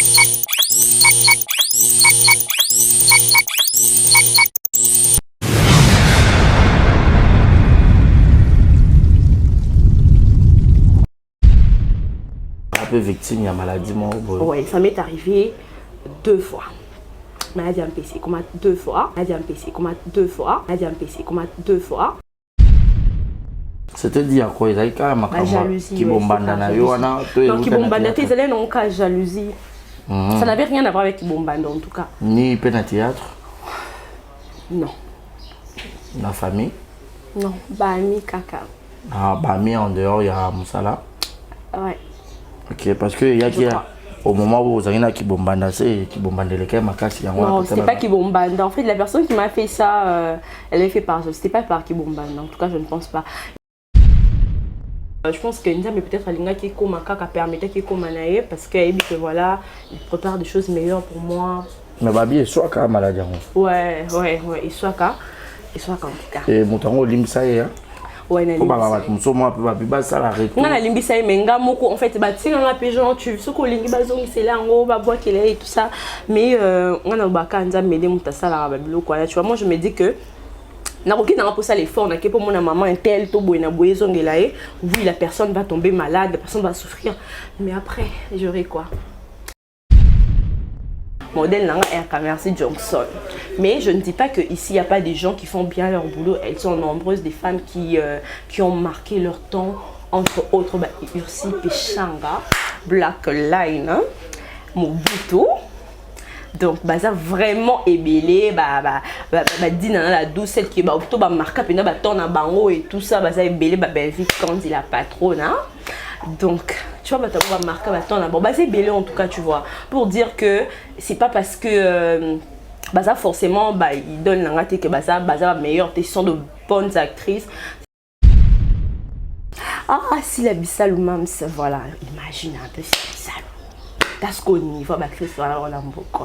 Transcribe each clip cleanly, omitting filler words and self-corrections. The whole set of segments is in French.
Un peu victime de la maladie, moi. Oui, ça m'est arrivé 2 fois. Maladie MPC, comme 2 fois. Maladie MPC, comme 2 fois. Maladie MPC, comme 2 fois. C'est-à-dire quoi? Il y a quand même la jalousie. Qui bombanda na yoana. Non, qui bombanda, tu es non cas jalousie. Ça n'avait rien à voir avec qui bombanda en tout cas. Ni peine théâtre? Non. La famille? Non, Bami Kaka. Ah, Bami en dehors, il y a Moussala? Ouais. Ok, parce que il y a au moment où vous avez qui bombanda, c'est qui bombanda les cas, non, c'était pas qui bombanda. En fait, la personne qui m'a fait ça, elle l'a fait par ça. C'était pas par qui bombanda. En tout cas, je ne pense pas. Je pense que Nzambe peut-être Alinga qui comme Kaka permettait qui comme Anaïe parce qu'il dit que voilà, il prépare des choses meilleures pour moi. Mais Babi est soit quand maladie. Ouais, il soit quand en tout cas. Et Moutango Limsa hein. Ouais, na limisa. Na limisa menga moko en fait ba tinga nga pe genre tu soko lingi bazongi sela ngo ba bois qu'il est et tout ça mais on a baka Nzambe m'aider mutasala ba biloko tu vois moi je me dis que na roki na pour ça l'effort na ke pour mon maman un tel to boy na boye zongelae oui la personne va tomber malade la personne va souffrir mais après j'aurai quoi. Modèle Nanga et merci Johnson. Mais je ne dis pas qu'ici il n'y a pas des gens qui font bien leur boulot. Elles sont nombreuses, des femmes qui ont marqué leur temps, entre autres Ursi Pechanga, Black Line, Mobutu. Donc, ça vraiment ébélé, dit la douce, celle qui est plutôt marquée, puis ton bango et tout ça, ça ébélé, vite quand il a patronne. Donc, tu vois, tu vas marquer c'est belé en tout cas, tu vois, pour dire que c'est pas parce que ça forcément il donne la que ça meilleur, tu sont de bonnes actrices. Ah, si la Bissal ou même, voilà, imagine un peu si Bissal. T'as ce qu'on y va, actrice, voilà, on a beaucoup.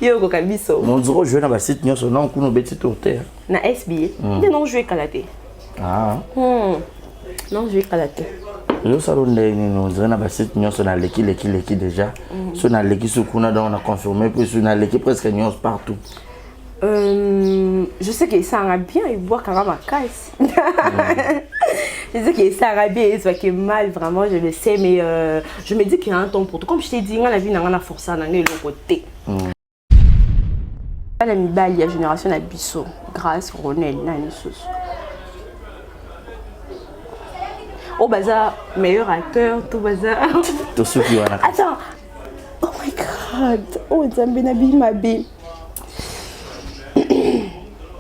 Yo, Kokabiso. Mon zéro joué dans la site, nous sommes en petit hôtel. Na SBA, ils n'ont joué kalaté. Ah. Non, joué kalaté. Yo salon de nous na ba site nous sommes l'équipe déjà. Sur na l'équipe sur kuna on a confirmé puis sur na l'équipe presque nous partout. Je sais que ça ira bien, il boit quand même à caisse. Je sais que ça ira bien, il se fait mal vraiment, je le sais, mais je me dis qu'il y a un temps pour tout. Comme je t'ai dit, la vie n'a pas forcé à aller de l'autre côté. La mi-balle, la génération à Bissot, grâce Ronel, Nani Sous. Oh, bazar, meilleur acteur, tout bazar. Tout ceux qui ont la. Attends, oh my god, oh, Nzambe Nabi Mabi.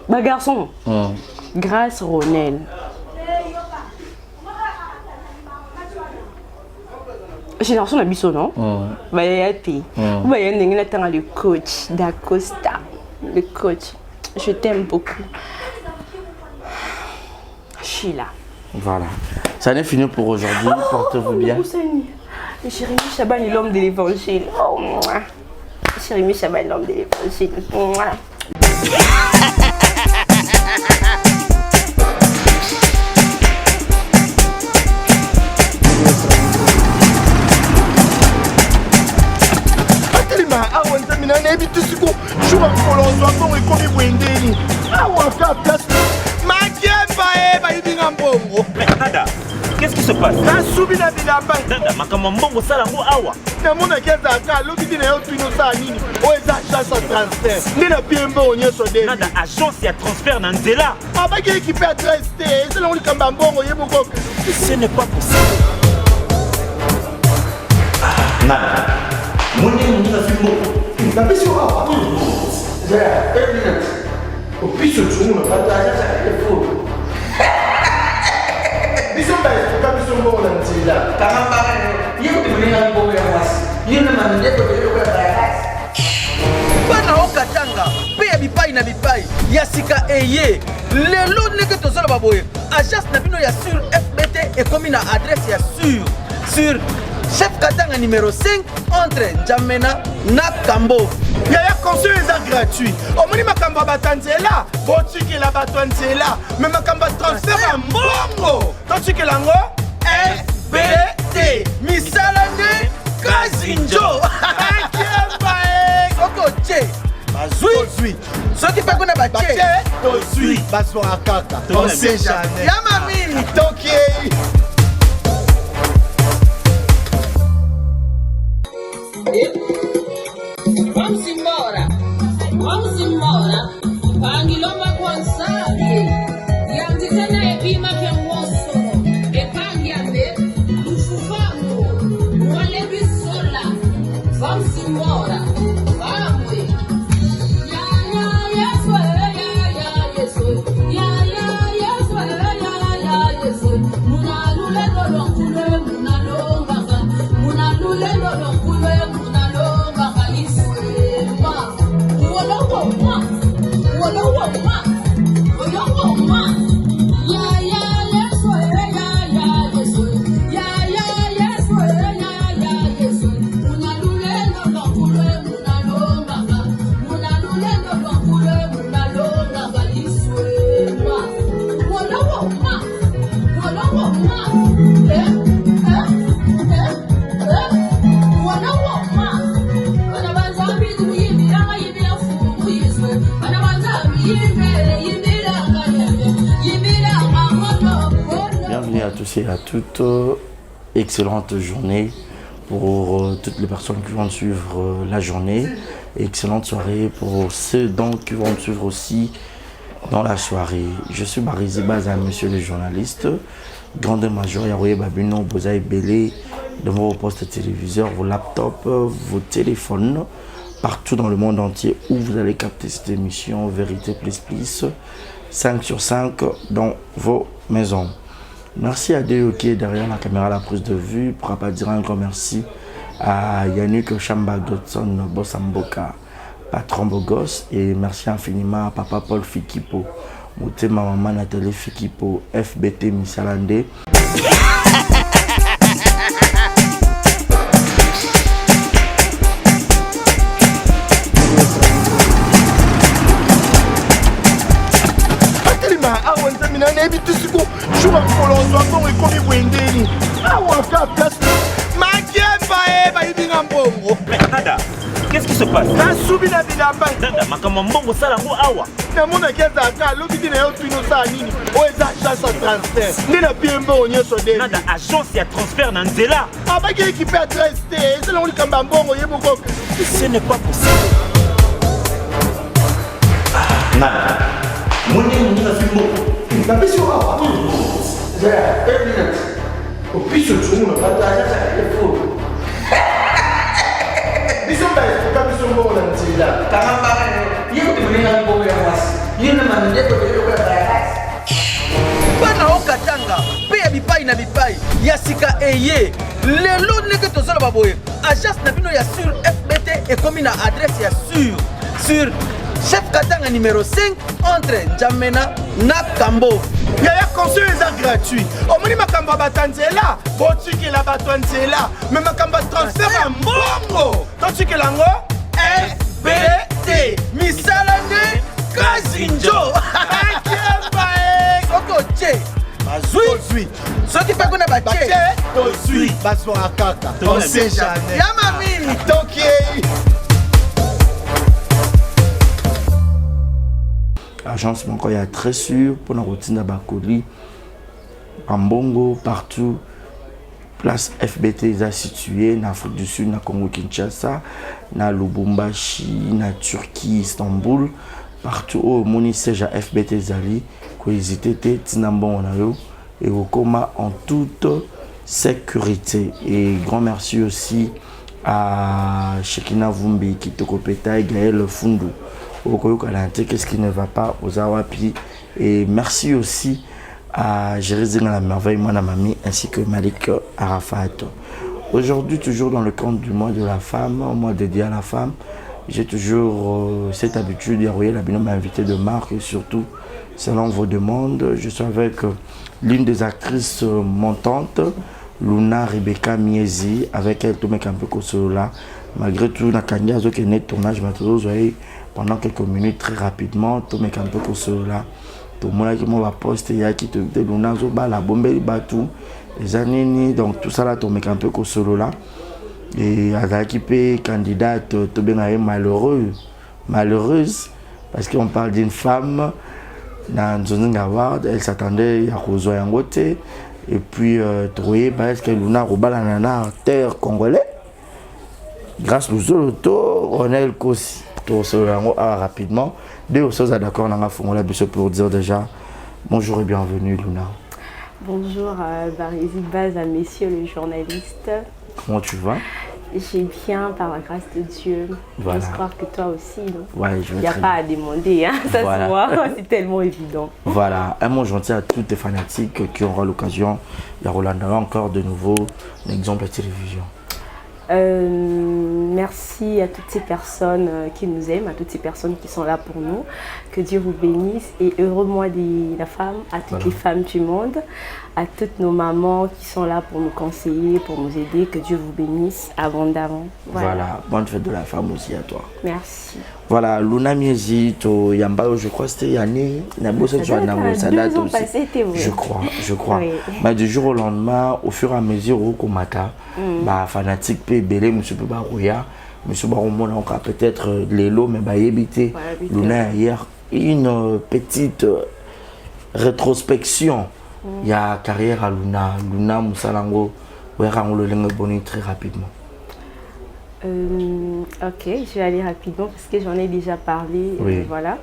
Bah, garçon, grâce Ronel. Génération Bissot, non? Bah, il y a été. Bah, il y a le coach d'Acosta. Le coach. Je t'aime beaucoup. Sheila. Voilà. Ça n'est fini pour aujourd'hui. Portez-vous bien. Jérémy Chaban est l'homme de l'évangile. Oh, Jérémy Chaban est l'homme de l'évangile. Nada, qu'est-ce qui se passe? Nada, makamambongo salango awa. Nada, agence et transfert dans Nzela. Ce n'est pas possible. Nada. Bana okatanga pe ya bipai na bipai ya sika eye lelo ndenge tozala baboye agence na bino ya sur FBT ekomi na adresse ya sur chef Katanga numéro 5 entre Njamena na Kambo. Yaya conseil est gratuit. Omoni makamba batanzela, botiki la batanzela, mais makamba transfert à mbongo. Totiki lango FBT. Misalane kazi. kazinjo soko tie bazwi soki mpe kuna batie tozwi bazwaka kaka on sait jamais ya mami tokei Vamos embora. Pangilomba kwanzali. Yanti tena epima kenwoso. Epangiambe. Lufufango. Wale bisola. Vamos embora. Vamos. Bienvenue à tous et à toutes. Excellente journée pour toutes les personnes qui vont suivre la journée. Excellente soirée pour ceux donc qui vont suivre aussi dans la soirée. Je suis Barizi Baza, monsieur le journaliste. Grande major Yaroye Babino, Bozaï Belé, de vos postes téléviseurs, vos laptops, vos téléphones, partout dans le monde entier où vous allez capter cette émission Vérité Plus Plus, 5 sur 5 dans vos maisons. Merci à Dieu qui est derrière la caméra, la prise de vue. Pour ne pas dire un grand merci à Yannick Chamba Dotson Bossamboka, patron Bogos, et merci infiniment à Papa Paul Fikipo, Moutema Maman Nathalie Fikipo, FBT Missalande. awa nzamina nayebi tusiku jour akolozwa mbongo ekomi bwendeni awa ka place makemba e bayibinga mbongo. Nada, qu'est-ce qui se passe? nasubi na bilamba Nada, makambo mbongo sala ngo awa. namonaki ezalaka alobi ti na yo twino osala nini oyo eza agence ya transfert nde na bie mbongo nyonso de Nada, agence ya transfert na nzela. abaki ekipe adresse te ezelango likambo ya mbongo ye moko. Ce n'est pas possible. Nada. Mwende mwende fimbo. napesi yo awa opisi otungu na bataza telefone biso baesuka biso mbongo na nzela bana okatanga mpe ya bipai na bipai ya sika eye lelo ndenge tozoloba boye agence na bino ya sur fbt ekomi na adresse ya sur chef katanga numéro 5 entre njamena na kambo yaya conseil eza gratuit omoni makambo ya bato ya nzela botikela bato ya nzela me makambo ya transfert ya mbongo totikela yango fbt misala nde kazinjo akemba e soko tie bazwi soki mpe kuna batie tozwi bazwaka kaka on sait jamais ya mami tokei Agence Manko ya très sûr pour la routine Bakoli, en Bongo, partout. Place FBT est située en Afrique du Sud, na Congo Kinshasa, na Lubumbashi, na Turquie, Istanbul, partout où mon siège à FBT Zali, que hésitez, Tinambon Onayo, et au coma en toute sécurité. Et grand merci aussi à Shekina Vumbi, Kitoko Peta et Gaël Fundu. Qu'est-ce qui ne va pas aux Awapi. Et merci aussi à Jérémy la merveille, moi, mamie, ainsi que Malik Arafat. Aujourd'hui, toujours dans le compte du mois de la femme, au mois dédié à la femme, j'ai toujours cette habitude d'envoyer la binôme invité de marque et surtout, selon vos demandes, je suis avec l'une des actrices montantes, Luna Rebecca Miezi, avec elle, tout un peu Kosolola. Malgré tout, la candidature qui est née tournage, pendant quelques minutes, très rapidement, tout un peu Kosolola. Tout le monde qui m'a posté, il y a qui te dit Luna Zoba, la bombe, le batou, les années, donc tout ça là, tout un peu Kosolola. Et azalaki pe candidate tobenga malheureuse parce qu'on parle d'une femme dans Nzonzi Award, elle s'attendait à Rozo Yangote et puis trouver parce que Luna Robala Nana terre congolais grâce au Zoloto on a le Kosi tout ça rapidement deux choses d'accord dans la fongola pour dire déjà bonjour et bienvenue Luna. Bonjour Barési Baz, à messieurs les journalistes. Comment tu vas? J'ai bien, par la grâce de Dieu. Voilà. J'espère que toi aussi. Ouais, il n'y a pas à demander, hein, ça voilà. se voit, c'est tellement évident. Voilà, un mot gentil à tous les fanatiques qui auront l'occasion. Il y a Rolanda encore de nouveau un exemple à la télévision. Merci à toutes ces personnes qui nous aiment, à toutes ces personnes qui sont là pour nous. Que Dieu vous bénisse et heureux mois de la femme, à toutes les femmes du monde, à toutes nos mamans qui sont là pour nous conseiller, pour nous aider. Que Dieu vous bénisse abondamment. Voilà, bonne fête de la femme aussi à toi. Merci. Voilà, Luna Miezi, Yamba, je crois que c'était Yanné, ça date aussi. Je crois. Oui. Mais du jour au lendemain, au fur et à mesure, au Komata, fanatique, Belé, M. Barouya, M. Baromona, encore peut-être Lélo, mais Yébité, Luna hier, une petite rétrospection. Il y a carrière à Luna Moussalango, où elle a le bonnet très rapidement. Ok, je vais aller rapidement parce que j'en ai déjà parlé. Oui. Voilà.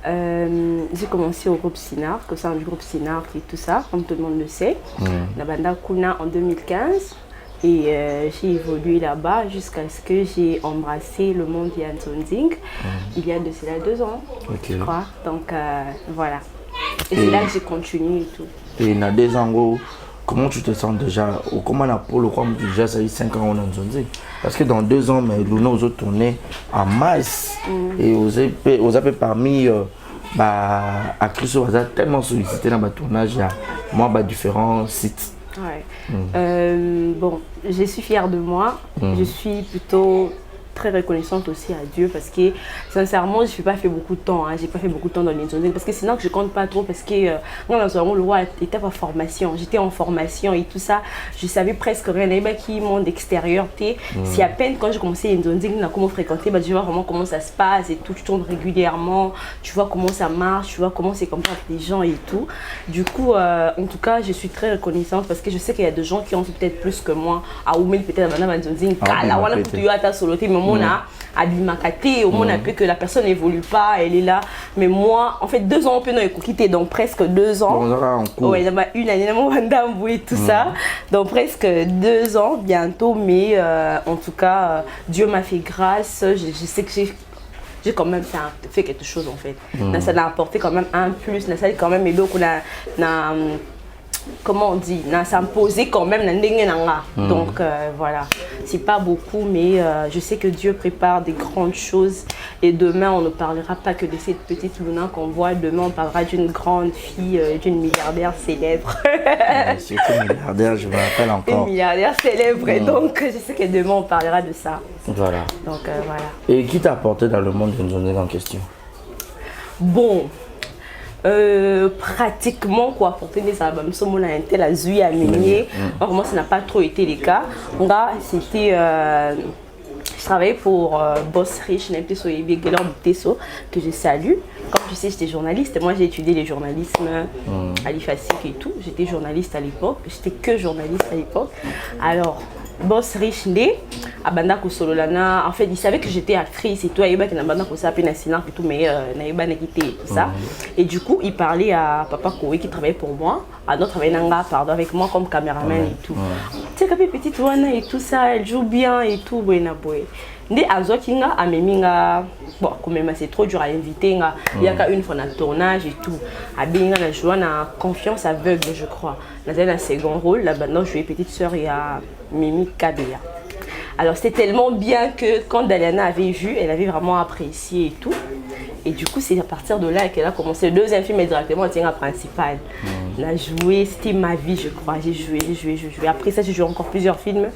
J'ai commencé au groupe Sinar, au sein du groupe Sinar et tout ça, comme tout le monde le sait. La banda Kuna en 2015. Et j'ai évolué là-bas jusqu'à ce que j'ai embrassé le monde Yan Zonzing il y a de cela 2 ans, je crois. Donc voilà. Et c'est là que j'ai continué et tout. Et il y a 2 ans, comment tu te sens déjà? Comment on a pour le comme déjà ça y 5 ans en Zonzing? Parce que dans 2 ans, mais Luna nous a tourné en masse. Et aux appels parmi à Christo, on a tellement sollicité dans le tournage, il y a moi différents sites. Ouais. Bon, je suis fière de moi. Je suis plutôt très reconnaissante aussi à Dieu parce que sincèrement je n'ai pas fait beaucoup de temps, hein. J'ai pas fait beaucoup de temps dans l'Indonésie parce que sinon je compte pas trop parce que moi dans le roi était en formation, j'étais en formation et tout ça, je savais presque rien, il y a qui monde extérieur, c'est à peine quand je commençais l'Indonésie, comment fréquenter, je vois vraiment comment ça se passe et tout, tu tournes régulièrement, tu vois comment ça marche, tu vois comment c'est comme ça avec les gens et tout. Du coup en tout cas je suis très reconnaissante parce que je sais qu'il y a des gens qui ont peut-être plus que moi à Oumel peut-être à l'Indonésie, au monde a bimakate, au monde a pu que la personne n'évolue pas, elle est là. Mais moi, en fait, 2 ans, on peut nous quitter, donc presque 2 ans. Ouais, il y a une année, et tout ça. Donc presque 2 ans bientôt, mais en tout cas, Dieu m'a fait grâce. Je sais que j'ai quand même fait quelque chose en fait. Ça a apporté quand même un plus. Ça a quand même aidé comment on dit, ça me posait quand même donc voilà, c'est pas beaucoup mais je sais que Dieu prépare des grandes choses et demain on ne parlera pas que de cette petite Luna qu'on voit, demain on parlera d'une grande fille, d'une milliardaire célèbre. C'est une milliardaire, je me rappelle encore. Une milliardaire célèbre et donc je sais que demain on parlera de ça. Voilà. Donc voilà. Et qui t'a apporté dans le monde de Nzonzing en question? Bon. Pratiquement quoi pour tenir ça on a été la zui à minier. Moi ça n'a pas trop été le cas. C'était je travaillais pour Boss Rich que je salue. Comme tu sais, j'étais journaliste. Moi, j'ai étudié le journalisme à l'IFASIC et tout. J'étais journaliste à l'époque. J'étais que journaliste à l'époque. Alors, Boss Rich à Banda Kosololana, en fait, il savait que j'étais actrice et tout. Il y a qui Banda Kosapi Nassina et tout, mais il n'a quitté tout ça. Et du coup, il parlait à Papa Koé qui travaillait pour moi, à notre travail pardon, avec moi comme caméraman et tout. Tu sais, quand petite Wana et tout ça, elle joue bien et tout. Ndé azokinga ameminga bon quand même c'est trop dur à inviter nga il y a qu'une fois dans tournage et tout abinga na jouer na confiance aveugle je crois dans un second rôle là maintenant je jouais petite sœur il y a Mimi Kabea. Alors c'était tellement bien que quand Daliana avait vu, elle avait vraiment apprécié et tout. Et du coup c'est à partir de là qu'elle a commencé le 2e film et directement elle tient la principale. Elle a joué, c'était ma vie je crois, j'ai joué. Après ça j'ai joué encore plusieurs films.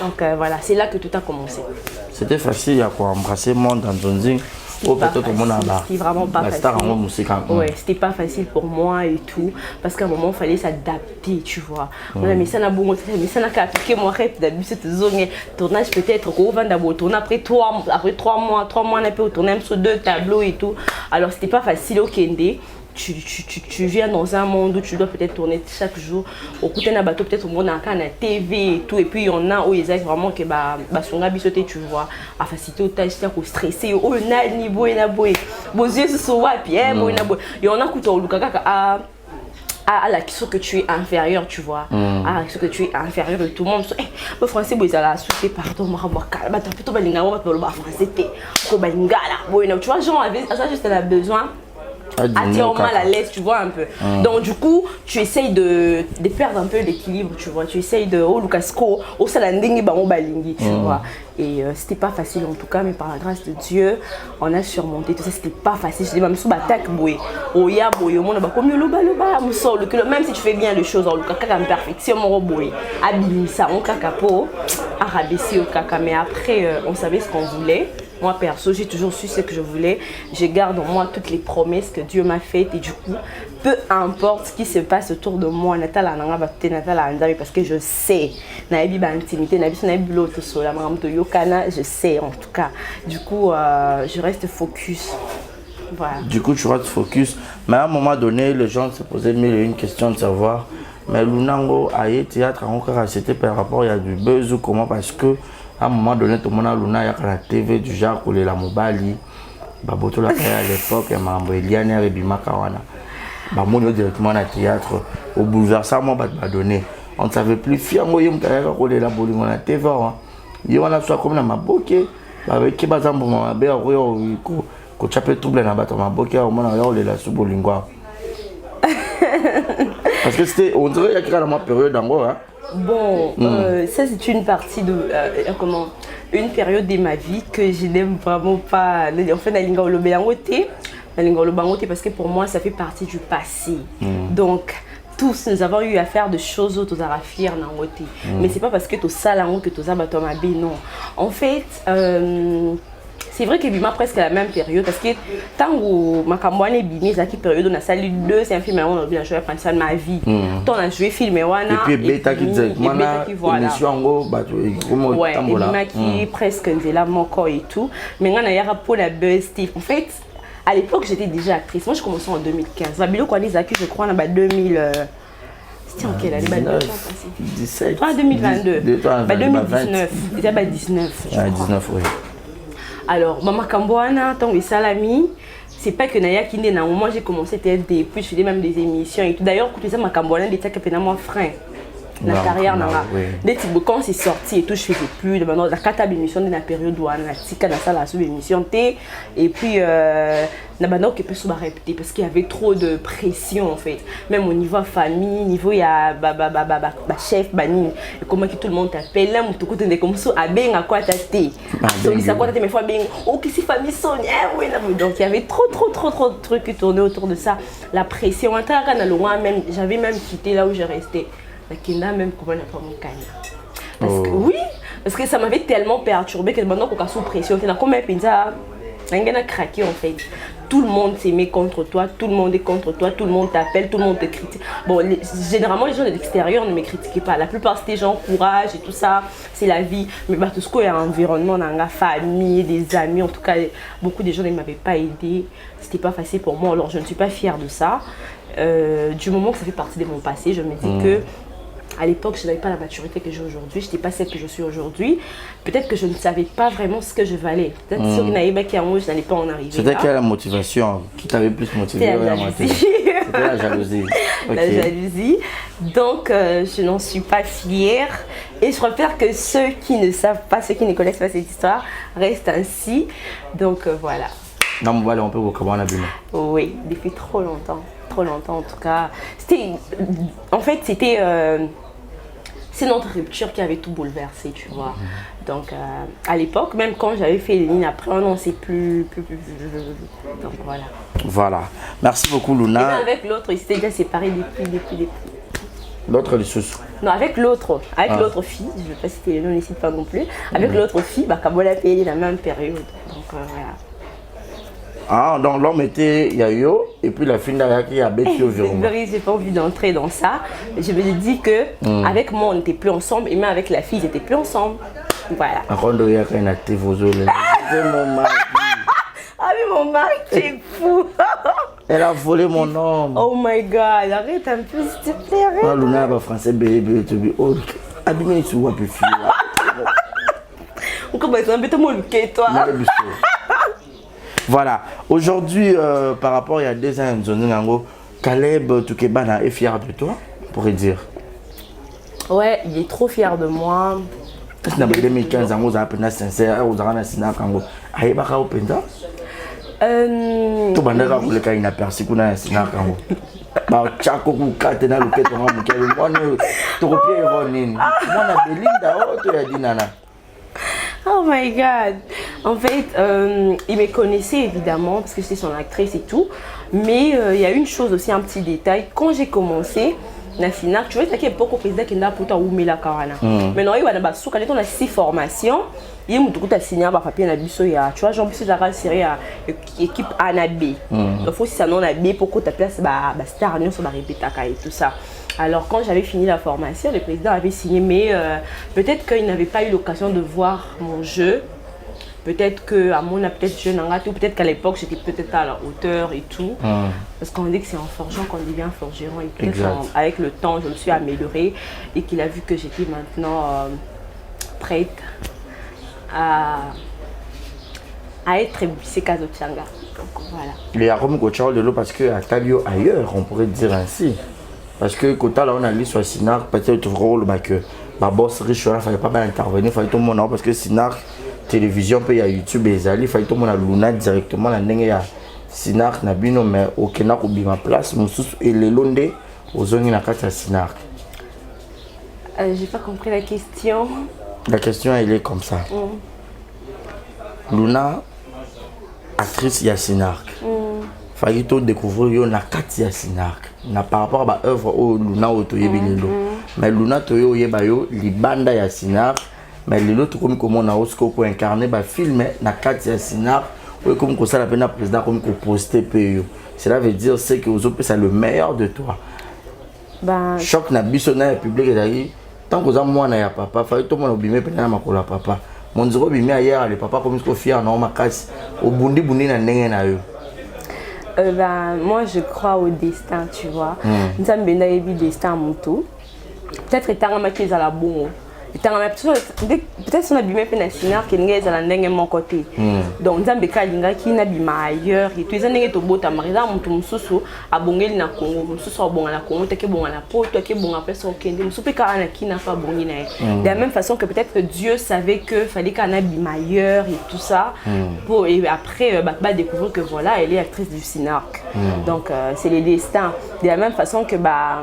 Donc voilà, c'est là que tout a commencé. C'était facile à quoi embrasser le monde dans Nzonzing Oh, peut-être au monde là-bas. C'était vraiment pas facile. Ouais, c'était pas facile pour moi et tout. Parce qu'à un moment, il fallait s'adapter, tu vois. On a mis ça dans bon, mais ça n'a qu'à appliquer mon rêve d'habitude cette zone. Tournage peut-être qu'on va d'abord tourner après 3 mois, on a pu tourner sur 2 tableaux et tout. Alors c'était pas facile au Kende. Tu viens dans un monde où tu dois peut-être tourner chaque jour. Au côté d'un bateau, peut-être au monde en la TV et tout. Et puis il y en a où ils ont vraiment que son habitude, tu vois, à faciliter au tâche, à stresser. Oh, il y a un niveau, il y a un niveau. Vos yeux se sont wapi, il y en a qui ont à la question que tu es inférieur, tu vois. À la question que tu es inférieur de tout le monde. Le français, ils allaient souffler, pardon, tu vois, genre, ça juste a besoin. Attire mal à l'aise, tu vois un peu. Donc du coup, tu essayes de perdre un peu l'équilibre, tu vois. Tu essayes de Lucasco, Salandingi, Balingi, tu vois. Et c'était pas facile en tout cas, mais par la grâce de Dieu, on a surmonté tout ça. C'était pas facile. Je dis même sous batak boy, oya boy, au monde ba comme le même si tu fais bien les choses, en kaka imperfection mon boy, abîme ça, on kaka po, arabaisser au kaka. Mais après, on savait ce qu'on voulait. Moi perso, j'ai toujours su ce que je voulais. Je garde en moi toutes les promesses que Dieu m'a faites et du coup, peu importe ce qui se passe autour de moi, parce que je sais, je sais en tout cas. Du coup, je reste focus. Voilà. Du coup, tu restes focus. Mais à un moment donné, les gens se posaient une question de savoir, mais Lunango a été théâtre encore, c'était par rapport il y a du buzz ou comment, parce que à un moment donné, tout le monde a Luna, il y a la TV du genre, la Mobali, Baboto la à l'époque, et Mambo Eliane et Bimakawana. Bamono directement dans le théâtre, au bouleversement, donné. On ne savait plus, fiango, il y a la bouling on la TV. Il y a soit comme la Maboke, avec qui bazambo Mabé, ko chapé trouble dans bateau Maboke, au moins, on la sous Bolingua. Parce que c'était, on dirait qu'il y a une période d'ango, hein. Bon, ça c'est une partie de une période de ma vie que je n'aime vraiment pas. En fait, la lingue parce que pour moi ça fait partie du passé. Donc tous nous avons eu à faire de choses autres à faire mais c'est pas parce que tu as ça que tu as bateau non. En fait, c'est vrai que Bima presque à la même période parce que tant que Makamouane Bimi, c'est la période où on a sali 2, c'est un film où on a bien joué à de ma vie. Tant on a joué film et Beta qui dit voilà. Émission en gros, ouais, et Bima qui presque faisait là mon corps et tout. Mais on a eu pour la buzz Steve. En fait, à l'époque j'étais déjà actrice. Moi je commençais en 2015. Babilo quand les acquis je crois en 2000. C'était en quelle année? 2017. 2022. 2019. C'était 19. 19 oui. Alors, Maman Kamboana, tant que salami, c'est pas que Naya qui n'a moi j'ai commencé TFD, puis je faisais même des émissions et tout. D'ailleurs, quand ça, ma Kamboana, des trucs à moi frein. La carrière, quand c'est sorti et tout, je faisais plus. Maintenant, la 4 émission de la période où on a tika dans la sous-émission. Et puis, on a peut se répéter parce qu'il y avait trop de pression en fait. Même au niveau famille, niveau il y a chef, bani, comment que tout le monde t'appelle. Là, tout côté de comme ça, à ben à quoi t'attends. Ça quoi t'attends, mais fois ben, oh, que si famille sonne, oui, donc il y avait trop de trucs qui tournaient autour de ça. La pression, même, j'avais même quitté là où je restais. La Kenda même comment on a pas mon canne. Parce que oui, parce que ça m'avait tellement perturbé que maintenant qu'on a sous pression, c'est comme un pizza, on a craqué en fait. Tout le monde s'est mis contre toi, tout le monde est contre toi, tout le monde t'appelle, tout le monde te critique. Bon, généralement les gens de l'extérieur ne me critiquaient pas. La plupart c'était gens courage et tout ça, c'est la vie. Mais tout ce qu'il y a un environnement, dans la famille, des amis, en tout cas, beaucoup de gens ne m'avaient pas aidé. C'était pas facile pour moi, alors je ne suis pas fière de ça. Du moment que ça fait partie de mon passé, je me dis que à l'époque, je n'avais pas la maturité que j'ai aujourd'hui, je n'étais pas celle que je suis aujourd'hui. Peut-être que je ne savais pas vraiment ce que je valais. Peut-être que je n'allais pas en arriver. C'était quelle la motivation qui t'avait plus motivé? C'était la jalousie. C'était la jalousie. Okay. La jalousie. Donc, je n'en suis pas fière. Et je préfère que ceux qui ne savent pas, ceux qui ne connaissent pas cette histoire, restent ainsi. Donc, voilà. Non, mais on peut vous comment on a vu. Oui, depuis trop longtemps. Trop longtemps en tout cas. En fait, c'était... c'est notre rupture qui avait tout bouleversé, tu vois. Donc, à l'époque, même quand j'avais fait les lignes après, on n'en sait plus. Donc, voilà. Voilà. Merci beaucoup, Luna. Et avec l'autre, il s'était déjà séparé depuis. L'autre, les sous. Non, avec l'autre fille, je ne vais pas citer le nom, n'hésite pas non plus. Avec l'autre fille, Kabola a payé la même période. Donc, voilà. Ah, donc l'homme était Yayo et puis la fille là qui a bêté au verrou. J'ai pas envie d'entrer dans ça. Je me dis que avec moi, on n'était plus ensemble et même avec la fille, ils n'étaient plus ensemble. Voilà. Par contre, il y a quand même c'est mon mari. Ah mais mon mari, t'es fou. Elle a volé mon homme. Oh my God, arrête un peu s'il te plaît. Arrête. Ah, Luna va français bébé tu dis oh abîmé sur un peu fille. Encore bah un peu mon look toi. Voilà. Aujourd'hui par rapport il y a 2 ans Caleb Toukebana est fier de toi, on pourrait dire. Ouais, il est trop fier de moi. C'est en 2015 ans vous avez sincère vous avez signé Kango. Aïe baka au penda. Tout bandera pour le cas inaperçu qu'on a signé Kango. Ba chako ku katena le keto ngamu kele mwana to kopie ronini. Mwana Belinda oh to ya dinana. Oh my God. En fait, il me connaissait évidemment parce que j'étais son actrice et tout. Mais il y a une chose aussi, un petit détail. Quand j'ai commencé, na Sinac, tu vois, il y a beaucoup de présidents qui n'ont pas eu la carana. Maintenant, il y a des sous quand on a 6 formations. Il y a des signé un papier na biso ya. Tu vois, j'en plus la série à équipe A na B. Il faut si ça non na B pour que ta place bah star nous va répéter et tout ça. Alors quand j'avais fini la formation, le président avait signé, mais peut-être qu'il n'avait pas eu l'occasion de voir mon jeu. Peut-être qu'à mon peut-être jeune ou peut-être qu'à l'époque j'étais peut-être pas à la hauteur et tout. Parce qu'on dit que c'est en forgeant qu'on devient forgeron et peut-être avec le temps je me suis améliorée et qu'il a vu que j'étais maintenant prête à être bissé Kazotianga. Donc voilà. Il y a comme coach de l'eau parce que à Talio ailleurs on pourrait dire ainsi. Parce que quand on a lu sur Sinar, peut-être rôle que ma boss riche là fallait pas bien intervenir, fallait tout le monde parce que Sinar télévision peut y a YouTube et Zali, fallait tout le monde à Luna directement la ndenge ya Sinar na bino mais aucun n'a oublié ma place mususu et les londe aux zones na kata Sinar. J'ai pas compris la question. La question elle est comme ça. Luna actrice ya Sinar. Fallait tout découvrir yo na kati ya Sinar. Na par rapport à œuvre au Luna otoyebi lelo. Mais Luna toyo yeba yo libanda ya Sinar. Mais l'autre comme comment on a aussi pour incarner ba film na kati ya Sinar ou comme ça la peine président comme ko poster PO. Cela veut dire c'est que vous c'est le meilleur de toi. Ben choc na biso na public ezali tant que ça moi na ya papa fa tout mon obimé pena makola papa. Mon zero bimé hier le papa comme ko fier na makasi au bundi na ndenge na yo. Ben moi je crois au destin, tu vois. Nzambe na yebi destin mutu. Peut-être étant maquillé à la bon. Peut-être son abîmé fait Sinar qui n'est pas de mon côté. Donc, Nzambe Kalinga qui n'a pas ailleurs. Et tous les années que tu as marié, tu as abongé na Congo, tu as abongé na Congo, tu as abongé na Pau, tu as abongé na Pau, tu as abongé na Pau. De la même façon que peut-être Dieu savait qu'il fallait qu'elle ait ailleurs et tout ça. Et après, découvrir que voilà, elle est actrice du Sinark. Donc, c'est le destin. De la même façon que n'a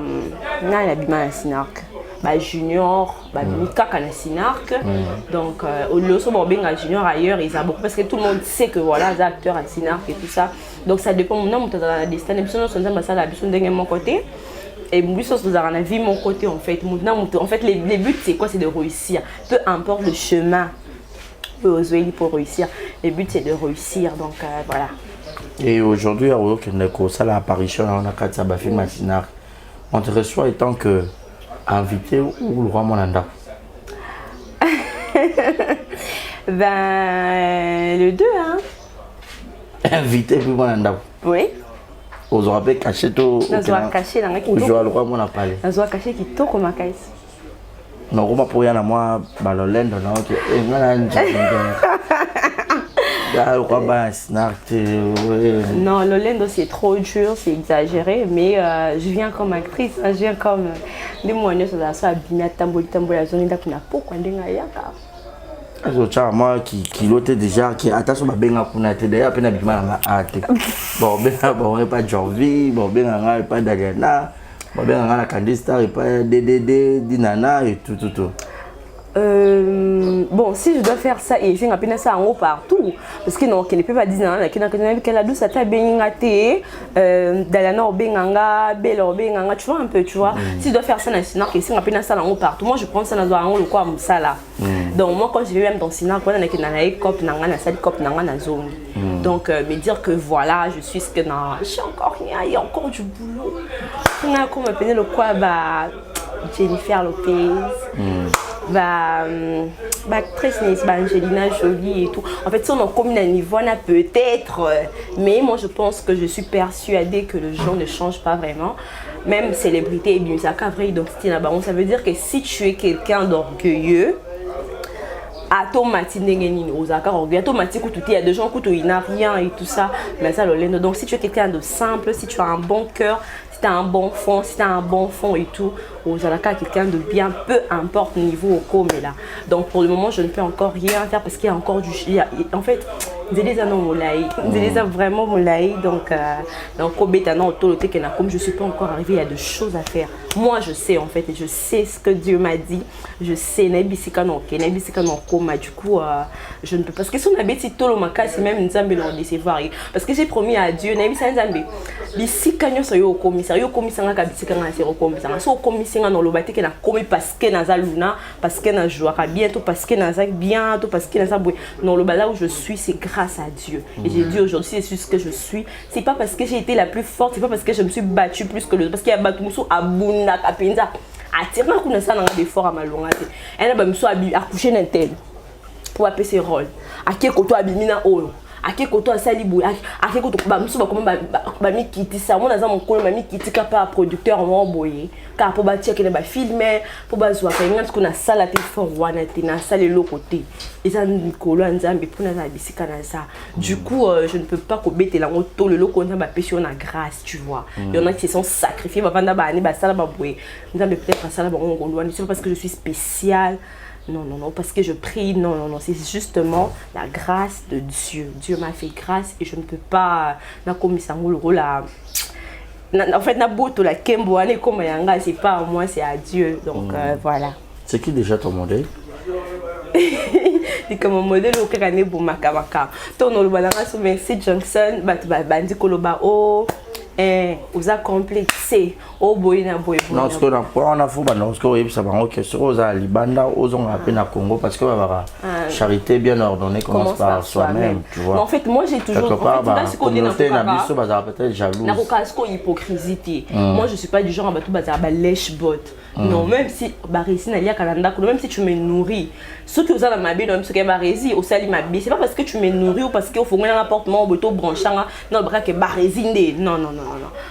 abîmé na Sinark. Junior, Mika Sinark. Donc, au lieu de junior ailleurs, ils ont beaucoup parce que tout le monde sait que voilà, les acteurs à Sinark et tout ça. Donc, ça dépend de la destin. Nous sommes de mon côté. Et nous sommes dans la vie mon côté en fait. En fait, les buts c'est quoi? C'est de réussir. Peu importe le chemin pour réussir. Le but c'est de réussir. Donc, voilà. Et aujourd'hui, à ça l'apparition on a 4 films à Sinark. On te reçoit en tant que invité ou le roi Monanda? Ben, le 2, hein. Invité puis Monanda? Oui. Vous aurez caché tout. Vous aurez caché dans le roi Monanda parler. Vous aurez caché qui tout comme un caisse. Non, on va pour y aller moi, balolendo, non, que non, l'Olendo c'est trop dur, c'est exagéré, mais je viens comme actrice, je viens comme des moyens sur la salle, bien tambour la zone d'Akuna pourquoi ndengayaka. Moi qui l'autre déjà qui attention ma benga kuna te d'ailleurs peine bimana ate. Bon benga bon pas Jorvi, bon benga pas Daliana, bon benga la Candice Star et pas DDD, Dinana et tout. Bon, si je dois faire ça et j'ai un ça en haut partout, parce que non, qu'il ne peut pas dire qu'elle a douce à ta bengate, Dalana au benganga, Bella au benganga, tu vois un peu, tu vois. Si je dois faire ça dans le Sinar, que c'est un ça en haut partout, moi je prends ça dans un haut le quoi, ça là. Donc moi quand je vais même dans le cinéma, quand on a une cop, na salle cop, na zone. Donc me dire que voilà, je suis ce que non, je suis encore rien, il y a encore du boulot. On a comme appelé le quoi bah Jennifer Lopez. Actrice Angelina Jolie et tout. En fait, si on en commune à niveau, on a peut-être, mais moi je pense que je suis persuadée que le genre ne change pas vraiment. Même célébrité et bien ça vrai identité là-bas. Ça veut dire que si tu es quelqu'un d'orgueilleux, automatique il y a des gens qui n'ont rien et tout ça, mais ça le donc si tu es quelqu'un de simple, si tu as un bon cœur, si tu as un bon fond, si tu as un bon fond et tout, aux alaka quelqu'un de bien, peu importe le niveau au com là. Donc pour le moment je ne peux encore rien faire parce qu'il y a encore du en fait vraiment moulaï donc comme je suis pas encore arrivée, il y a des choses à faire. Moi je sais en fait et je sais ce que Dieu m'a dit, je sais du coup je ne peux pas parce que si on a bêti tout le maca c'est même une zambe non décevoir parce que j'ai promis à Dieu n'aimé zambe bisika nyoso yo commissaire nga bisika nga c'est commissaire so commissaire non lo bate que na komi parce que na zaluna parce que na joie bientôt parce que na zak bientôt parce que na za non le là où je suis c'est grâce à Dieu et j'ai dit aujourd'hui c'est ce que je suis, c'est pas parce que j'ai été la plus forte, c'est pas parce que je me suis battue plus que le parce qu'il y a battu muso abunda kapenza attirant kuna ça na des forts à malonga elle ba muso accoucher na tel pour appeler ses rôles à qui koto abimina olo à qui koto asali boy à qui koto ba muso ba comment ba mi kiti ça moi na mon kolo mi kiti ka pas producteur mo boyer car pour ba checker ba filmer pour ba zo ka ngant kuna sala te fort wana te na sala le côté et ça Nicolas Nzambe pour na bisika na ça du coup je ne peux pas kobete la moto le loko na ba péché on a grâce tu vois il y en a qui se sont sacrifiés ba vanda ba ani ba sala ba boyer Nzambe peut-être sala ba ngolwa c'est pas parce que je suis spécial. Non, parce que je prie, non, c'est justement la grâce de Dieu. Dieu m'a fait grâce et je ne peux pas, en fait, c'est pas à moi, c'est à Dieu. Donc voilà. C'est qui déjà ton modèle? C'est comme mon modèle au Karané Boumakamaka. Ton Olubalanga sur Mercy Johnson, Bandi Koloba, oh. Vous a complexé au boyna boy non ce qu'on a on a fou non ce qu'on ça va OK sur aux libanda aux on appelle à Congo parce que charité bien ordonnée commence par soi-même tu vois. En fait moi j'ai toujours ce qu'on est peut-être jaloux na ko hypocrisie. Moi je suis pas du genre à batou bazar lèche bot. Non même si barisi na lia kalanda même si tu me nourris ce que vous avez ma bien même ce que barisi au sali ma bien c'est pas parce que tu me nourris ou parce que au fond un appartement boto branchanga non bras que barisi non.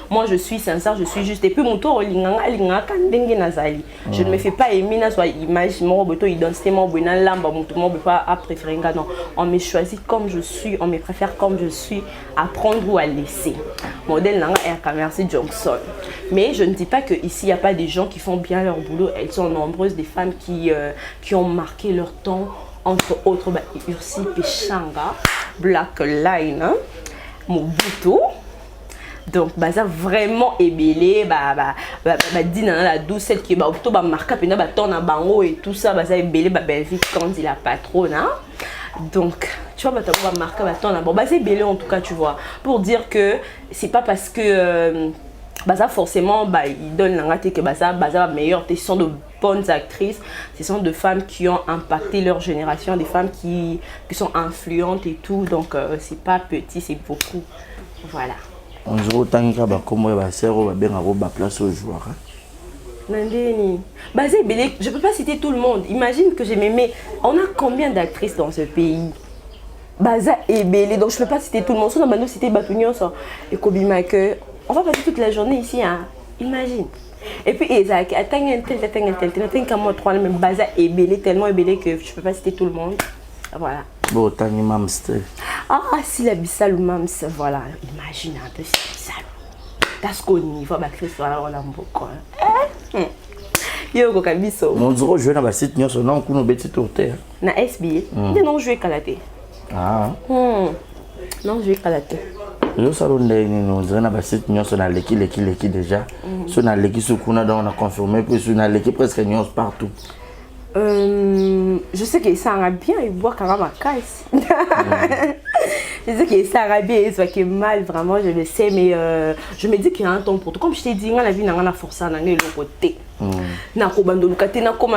Moi je suis sincère, je suis juste et puis mon tour je ne me fais pas aimer na soit image mon boto identité mon buena lamba mon tout monde pas à préférer non on me choisit comme je suis, on me préfère comme je suis, à prendre ou à laisser. Modèle nanga Merci Johnson. Mais je ne dis pas que ici il n'y a pas des gens qui font bien leur boulot, elles sont nombreuses des femmes qui ont marqué leur temps entre autres Ursi Pechanga, Black Line, Mobutu. Donc baza vraiment ébélé dit la douce celle qui est plutôt marqué pena ton bango et tout ça baza ébélé belle vie quand il a patronne donc tu vois va marquer ton bon baza ébélé en tout cas tu vois pour dire que c'est pas parce que baza forcément il donne la raté que baza meilleur ce sont de bonnes actrices, ce sont de femmes qui ont impacté leur génération, des femmes qui sont influentes et tout donc c'est pas petit, c'est beaucoup voilà. On se retrouve quand place au joueur. Je peux pas citer tout le monde. Imagine que je m'aimais. On a combien d'actrices dans ce pays? Baza et Bélé. Donc je peux pas citer tout le monde. On a cité Batunion et Kobe Maker. On va passer toute la journée ici. Hein. Imagine. Et puis Isaac, attends comme trois même Baza et Bélé tellement ébélé que je peux pas citer tout le monde. Voilà. Bon, Tani Mamster. Ah, si la Bissal ou Mams, voilà. Imagine un peu si Bissal. Parce qu'on y va, voilà, on a beaucoup. Yo, Kokabiso. Mon zéro joué dans la site, nous sommes en cours de tourter. Na SBA, ils n'ont joué Kalaté. Ah. Non, joué Kalaté. Nous sommes dans la site, nous sommes dans l'équipe déjà. Sur l'équipe, on a confirmé, puis sur l'équipe presque nous partout. Je sais que ça va bien, il voit quand même ma caisse. Je sais que ça va bien, il voit que mal, vraiment, je le sais, mais je me dis qu'il y a un temps pour tout. Comme je t'ai dit, on a vu, on a forcé à aller de l'autre côté. Ma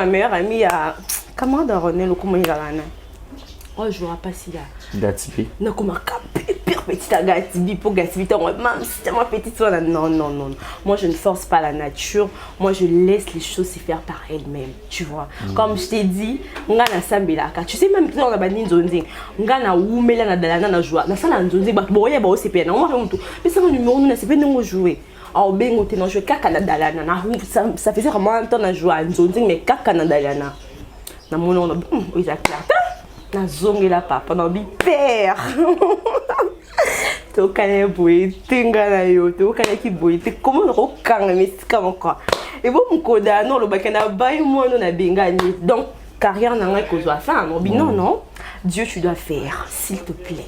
meilleure amie, camarade Ronel au comment il a la oh je vois pas si là Gatibi. non comment pire petite à Gatibi pour Gatibi même si c'est ma petite soeur non moi je ne force pas la nature, moi je laisse les choses se faire par elles-mêmes, tu vois. Comme je t'ai dit nga na sambela ka tu sais même on a bani nzonzi nga na umela na dalana na joie na sala nzonzi ba boye ba aussi pena moi mtu mais ça numéro nous na c'est pas nous jouer au bengo te non jouer kaka na dalana na ça faisait vraiment un temps na jouer nzonzi mais kaka na dalana na mon on exact na zongela papa na bi père to kana boy tinga na yo to kana ki boy te comment ro kanga mesika encore et bon mkoda non lo bakana bay moi non na bengani donc carrière na ngai ko zo faire non Dieu tu dois faire s'il te plaît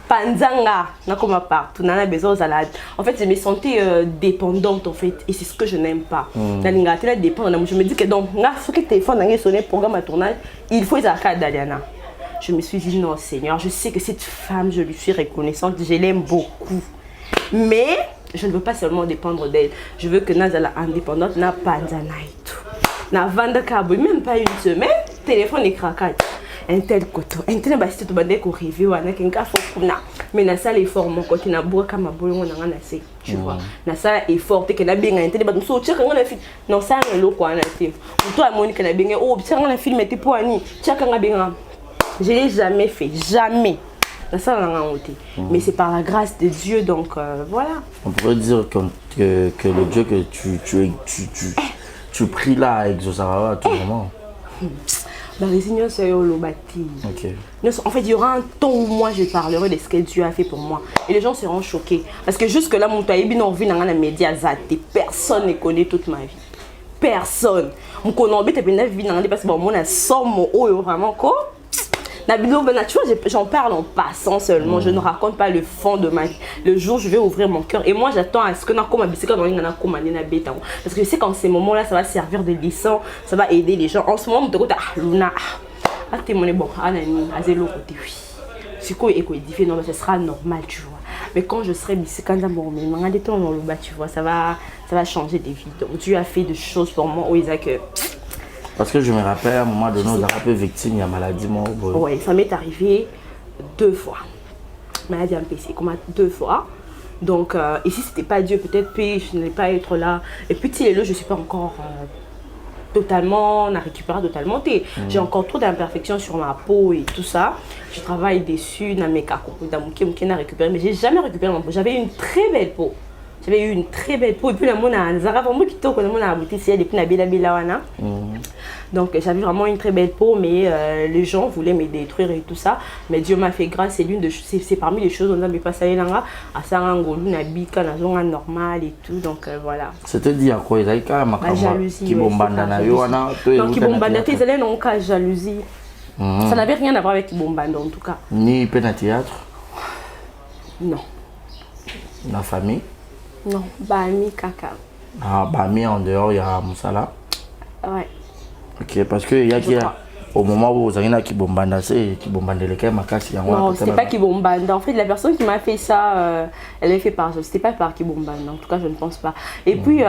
panzanga na comme partout na besoin de salade en fait je me sentais dépendante en fait et c'est ce que je n'aime pas na linga tela dépendre je me dis que donc nga faut que téléphone na sonner programme à tournage il faut ça ka Daliana. Je me suis dit non Seigneur, je sais que cette femme, je lui suis reconnaissante, je l'aime beaucoup. Mais je ne veux pas seulement dépendre d'elle. Je veux que Nazala indépendante n'a pas d'anaïto. N'a vendre cabo, même pas une semaine, téléphone est craqué. Un tel coton, un tel basti to bande ko review ana kenga fokuna. Mais na ça l'effort mon côté na bois kama bolongo na ngana se, tu vois. Na ça effort te que na benga un tel ba so tchaka ngana film. Non ça ngelo ko ana te. Toi Monique na benga oh tchaka ngana film était pour ani. Tchaka ngana benga. Je l'ai jamais fait, jamais. Ça, on a honte. Mais c'est par la grâce de Dieu, donc voilà. On pourrait dire que le Dieu que tu pries là avec Zosara à tout moment. Les seigneurs, c'est le bâti. En fait, il y aura un temps où moi je parlerai de ce que Dieu a fait pour moi. Et les gens seront choqués. Parce que jusque là, mon taïbi n'a vu dans les médias, personne ne connaît toute ma vie. Personne. Mon connaît parce que mon a somme vraiment quoi. J'en parle en passant seulement, je ne raconte pas le fond de ma vie. Le jour où je vais ouvrir mon cœur, et moi j'attends à ce que parce que je sais qu'en ces moments-là, ça va servir de leçon, ça va aider les gens. En ce moment, Luna, bon, non, ce sera normal, tu vois. Mais quand je serai tu vois, ça va changer des vies. Donc Dieu a fait des choses pour moi, Isaac. Parce que je me rappelle, à un moment donné, on a rappelé victime de la maladie. Oui, ça m'est arrivé 2 fois. Maladie MPC, comme 2 fois. Donc, ici, c'était pas Dieu, peut-être, puis je n'allais pas être là. Et puis, je ne suis pas encore totalement, on a récupéré totalement. J'ai encore trop d'imperfections sur ma peau et tout ça. Je travaille dessus, dans mes cas, mais j'ai jamais récupéré mon peau. J'avais une très belle peau. J'avais eu une très belle peau et puis la mona Zara vraiment qui toque la mona abouti si depuis na bela wana. Donc j'avais vraiment une très belle peau mais les gens voulaient me détruire et tout ça mais Dieu m'a fait grâce, c'est parmi les choses on a me passé là à Sarangolu na bika na zonga normal et tout donc voilà. C'était dit à quoi il ka makamba qui bombanda na yo wana donc qui bombanda tes élèves non cas jalousie. Ça n'avait rien à voir avec qui bombanda en tout cas. Ni peine à théâtre? Non. La famille? Non, Bami Kaka. Ah, Bami en dehors, il y a Moussala. Ouais. Ok, parce que il y a au moment où vous avez qui bombanda, c'est qui bombande les cas, non, c'était pas qui bombande. En fait, la personne qui m'a fait ça, elle l'a fait par. C'était pas par qui bombande. En tout cas, je ne pense pas. Et puis.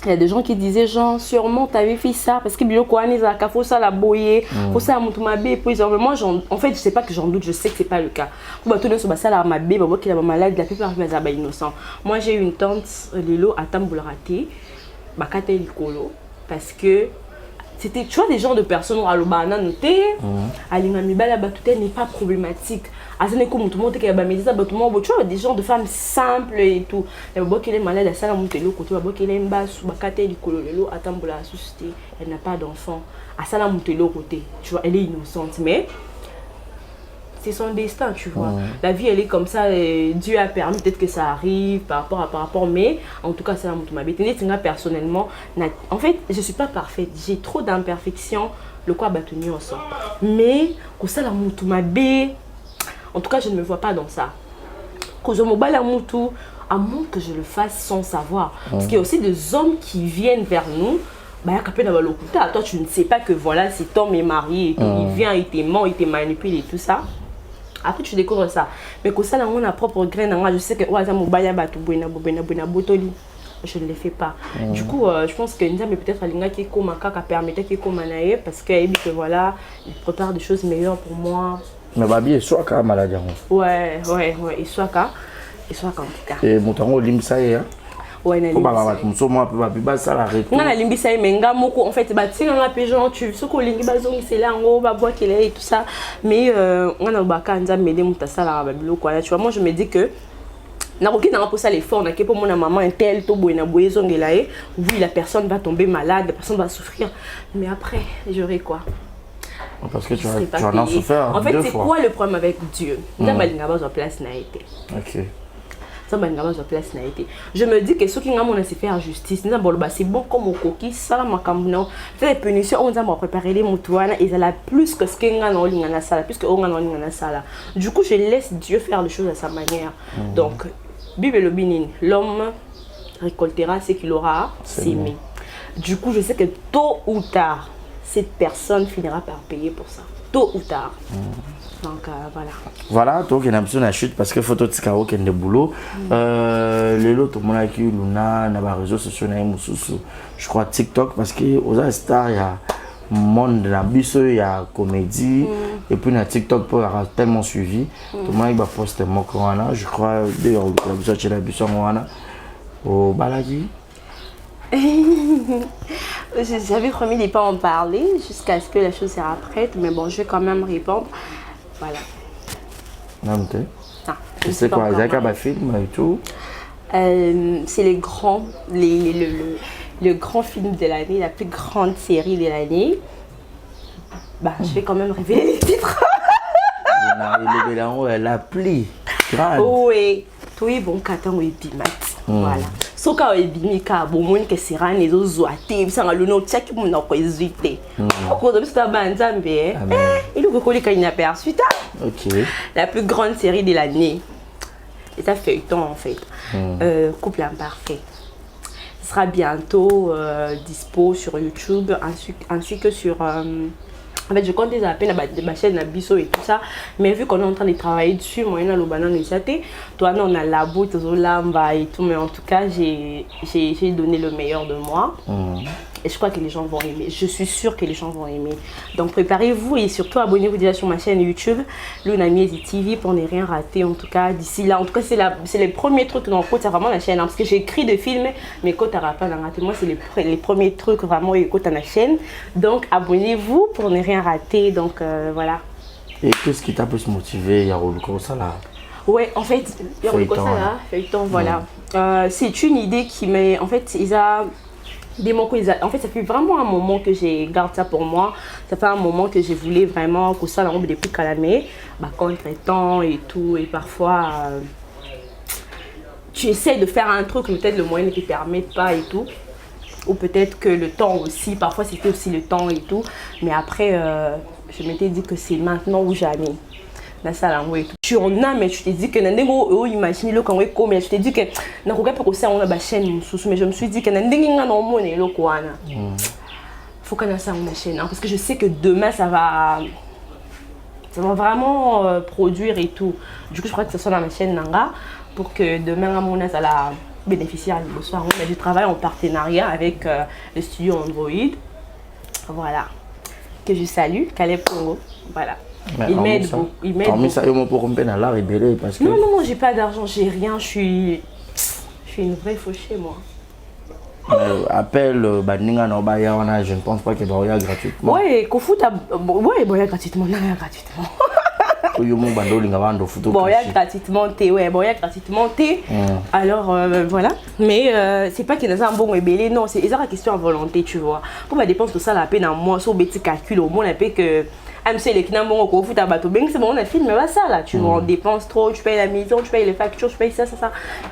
Il y a des gens qui disaient genre sûrement tu avais fait ça parce que biloko anizaka faut ça la boyer faut ça mutumabe puis moi en fait je sais pas que j'en doute, je sais que c'est pas le cas. Pour tout le monde ça la mabe babo qui est malade, la plupart des gens innocents. Moi j'ai eu une tante Lelo à Tamboularate bakate likolo parce que c'était tu vois des genres de personnes à l'obana noté à l'imamibala batute n'est pas problématique. Azane ko mutu monte ke ba medisa batumo bo tu vois des genres de femmes simples et tout. Et babo qui est malade à ça la mutelo côté babo qui est mbasu bakate likolo lelo atambola suscité, elle n'a pas d'enfant. À ça la mutelo côté, tu vois, elle est innocente mais c'est son destin, tu vois. La vie elle est comme ça, Dieu a permis peut-être que ça arrive par rapport mais en tout cas ça la mutu ma bête. Personnellement, en fait, je suis pas parfaite, j'ai trop d'imperfections, le quoi batenu ensemble. Mais que ça la mutu ma bête. En tout cas, je ne me vois pas dans ça. Quand je me bats la moutou, à moins que je le fasse sans savoir. Parce qu'il y a aussi des hommes qui viennent vers nous. Bah, toi, tu ne sais pas que voilà, cet homme est marié. Et tout. Il vient, il te ment, il te manipule et tout ça. Après, tu découvres ça. Mais quand ça, on a propre graine, je sais que je ne les fais pas. Du coup, je pense que Nzambe peut-être Alinga qui permettait qu'il Komanaye parce qu'elle dit que voilà, il prépare des choses meilleures pour moi. Mais Babi est soit quand maladie. Ouais, et soit quand en tout cas. Et mon tango limsa ya. Ouais, na limsa. Moi Babi ba ça la retour. Na limsa ya menga moko en fait ba tinga nga pe genre tu ce ko lingi bazongi c'est là ngo ba bois qu'elle et tout ça. Mais on a baka Nzambe de mutasala ba biloko là tu vois moi je me dis que nakoki nanga pour ça l'effort na ke pour mon maman un tel to boy na boye zongela e oui la personne va tomber malade, la personne va souffrir mais après j'aurai quoi? Parce que tu en as souffert en fait deux c'est fois. quoi le problème avec Dieu? Nzambalinga bazo place na été. OK. Place na été. Je me dis que ceux qui ont mon assez faire justice, c'est bon comme au coquille, ça ma camino. Fait les punitions, on a préparé les moutouana et ça la plus que ce qu'on a en ligne à ça, plus que on a en ligne à ça. Du coup, je laisse Dieu faire les choses à sa manière. Donc, Bible le binin, l'homme récoltera ce qu'il aura sémé. Du coup, je sais que tôt ou tard, cette personne finira par payer pour ça. Tôt ou tard. Donc voilà. Voilà, toi qui as besoin de chute parce que photo tikao qui est de boulot. Les lots tout le monde qui luna na ba réseaux sociaux na mususu. Je crois TikTok parce que aux stars il y a monde na biso il y a comédie et puis na TikTok pour avoir tellement suivi. Tout le monde va poster mon corona, je crois d'ailleurs la besoin de la biso corona au balagi. J'avais promis de ne pas en parler jusqu'à ce que la chose sera prête, mais bon, je vais quand même répondre. Voilà. Non, tu sais quoi, il y a un film et tout. C'est le grand film de l'année, la plus grande série de l'année. Bah, je vais quand même révéler les titres. La pluie. Oui, oui, bon, Katan, oui, Bimat. Voilà. Soka ebimika bomoni ke serane ezozwa te bisanga lono tchaki mona ko ezite ko do bista banzambe il faut coller quand inaperçu. OK. La plus grande série de l'année. Et ça fait temps en fait. Couple imparfait. Ce sera bientôt dispo sur YouTube ainsi que sur en fait, je compte déjà à peine ma chaîne Nabiso et tout ça, mais vu qu'on est en train de travailler dessus, moi, il y a le banan de châté, toi, on a la boute, lamba et tout, mais en tout cas, j'ai donné le meilleur de moi. Et je crois que les gens vont aimer. Je suis sûre que les gens vont aimer. Donc, préparez-vous et surtout, abonnez-vous déjà sur ma chaîne YouTube, Lunamiezi TV, pour ne rien rater. En tout cas, d'ici là, en tout cas, c'est les premiers trucs dans le côté, c'est vraiment la chaîne. Hein, parce que j'ai écrit des films, mais quand tu n'auras pas raté, moi, c'est les premiers trucs vraiment écoute à la chaîne. Donc, abonnez-vous pour ne rien rater. Donc, voilà. Et qu'est-ce qui t'a plus motivé, Yaroluko Sala? Ouais, en fait, Yaroluko Sala, feuilleton, voilà. C'est une idée qui m'est. En fait, en fait, ça fait vraiment un moment que j'ai gardé ça pour moi. Ça fait un moment que je voulais vraiment que ça depuis Calamé, contre-temps et tout. Et parfois, tu essaies de faire un truc, peut-être le moyen ne te permet pas et tout. Ou peut-être que le temps aussi, parfois c'était aussi le temps et tout. Mais après, je m'étais dit que c'est maintenant ou jamais. Tu en as, mais tu te dis que imagine le quand mais je te dis que on a chaîne mais je me suis dit que faut qu'on ait ça on chaîne parce que je sais que demain ça va vraiment produire et tout. Du coup je crois que ce soit dans ma chaîne Nanga pour que demain on ça la bénéficiaire le soir. On a du travail en partenariat avec le studio Android. Voilà. Que je salue, Caleb Congo. Voilà. Mais il m'aide beaucoup. Il m'aide beaucoup. Parce que... Non, j'ai pas d'argent, j'ai rien. Je suis une vraie fauchée, moi. Appel, je ne pense pas qu'il va y avoir gratuitement. Ouais, Kofu, ouais, bon, il y a gratuitement. Bon, il y a gratuitement thé, ouais, bon, il y a gratuitement thé. Alors, voilà. Mais c'est pas qu'il y a un bon ébélé, non, c'est la question à volonté, tu vois. Pour ma dépense de ça, la peine en moi, sur petit calcul, au moins, la paix que. C'est bon, on a filmé ça là, tu vois, on dépense trop, tu payes la maison, tu payes les factures, tu payes ça.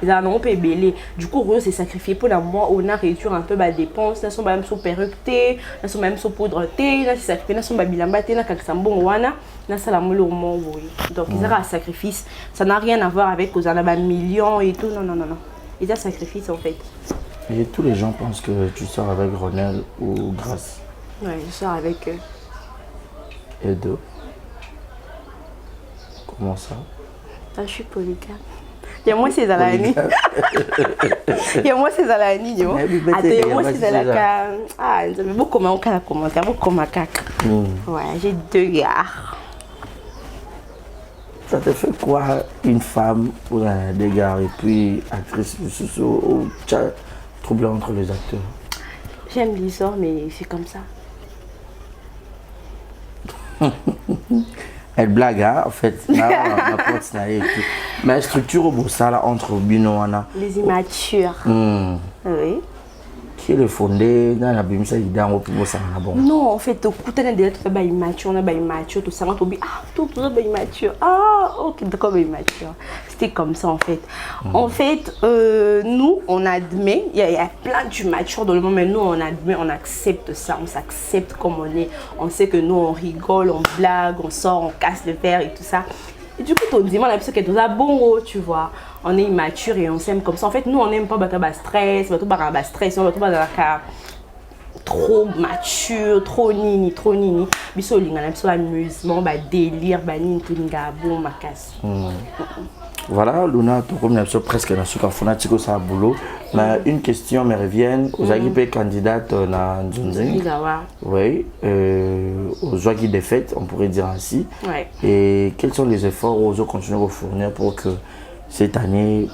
Ils ont payé. Du coup, c'est sacrifié pour la mois, on a réduit un peu ma dépense, là, sont même sur perruque, là, sont même sur poudre thé, là, c'est sacrifié, là, sont bilamba thé, là, quand bon, wana, là, ça la moule au moins, oui. Donc, ils ont un sacrifice, ça n'a rien à voir avec aux anabas millions et tout, non. Ils ont un sacrifice en fait. Et tous les gens pensent que tu sors avec Ronel ou Grace. Ouais, je sors avec eux. Et deux. Comment ça? Je suis polygame. Il y a moi c'est Zalani. Il y a moi c'est Zalani yo. Attends, il y a moi c'est Zalaka. Ah, j'avais beaucoup comment on commenter, beaucoup macaque. Ouais, j'ai 2 gars. Ça te fait quoi une femme ou des gars et puis actrice ou trouble entre les acteurs? J'aime l'histoire mais c'est comme ça. Elle blague, hein, en fait. Mais structure au bout, ça là, entre Binoana. Les immatures. Oui. Qui est le fondé dans la Bible, ça il dans au plus ça bon. Non, en fait, au coup tu as déjà fait immature, on a immature, tout ça, on dit ah tout immature. Ah ok d'accord immature. C'était comme ça en fait. En fait, nous on admet, il y a plein d'immatures dans le monde, mais nous on admet, on accepte ça, on s'accepte comme on est. On sait que nous on rigole, on blague, on sort, on casse le verre et tout ça. Et du coup, on dit, on a l'impression qu'elle est bon, tu vois. On est immature et on s'aime comme ça. En fait, nous, on n'aime pas le stress, on ne veut pas trop mature, trop nini. Biso, on a amusement, délire, nini, tout bon, ma casse. Voilà, Luna, tu as presque dans ce café, ça boulot. Mais une question me revient. Vous avez candidate dans Nzonzing. Oui, aux joies qui défaites, on pourrait dire ainsi. Ouais. Et quels sont les efforts aux autres continuer à fournir pour que cette année,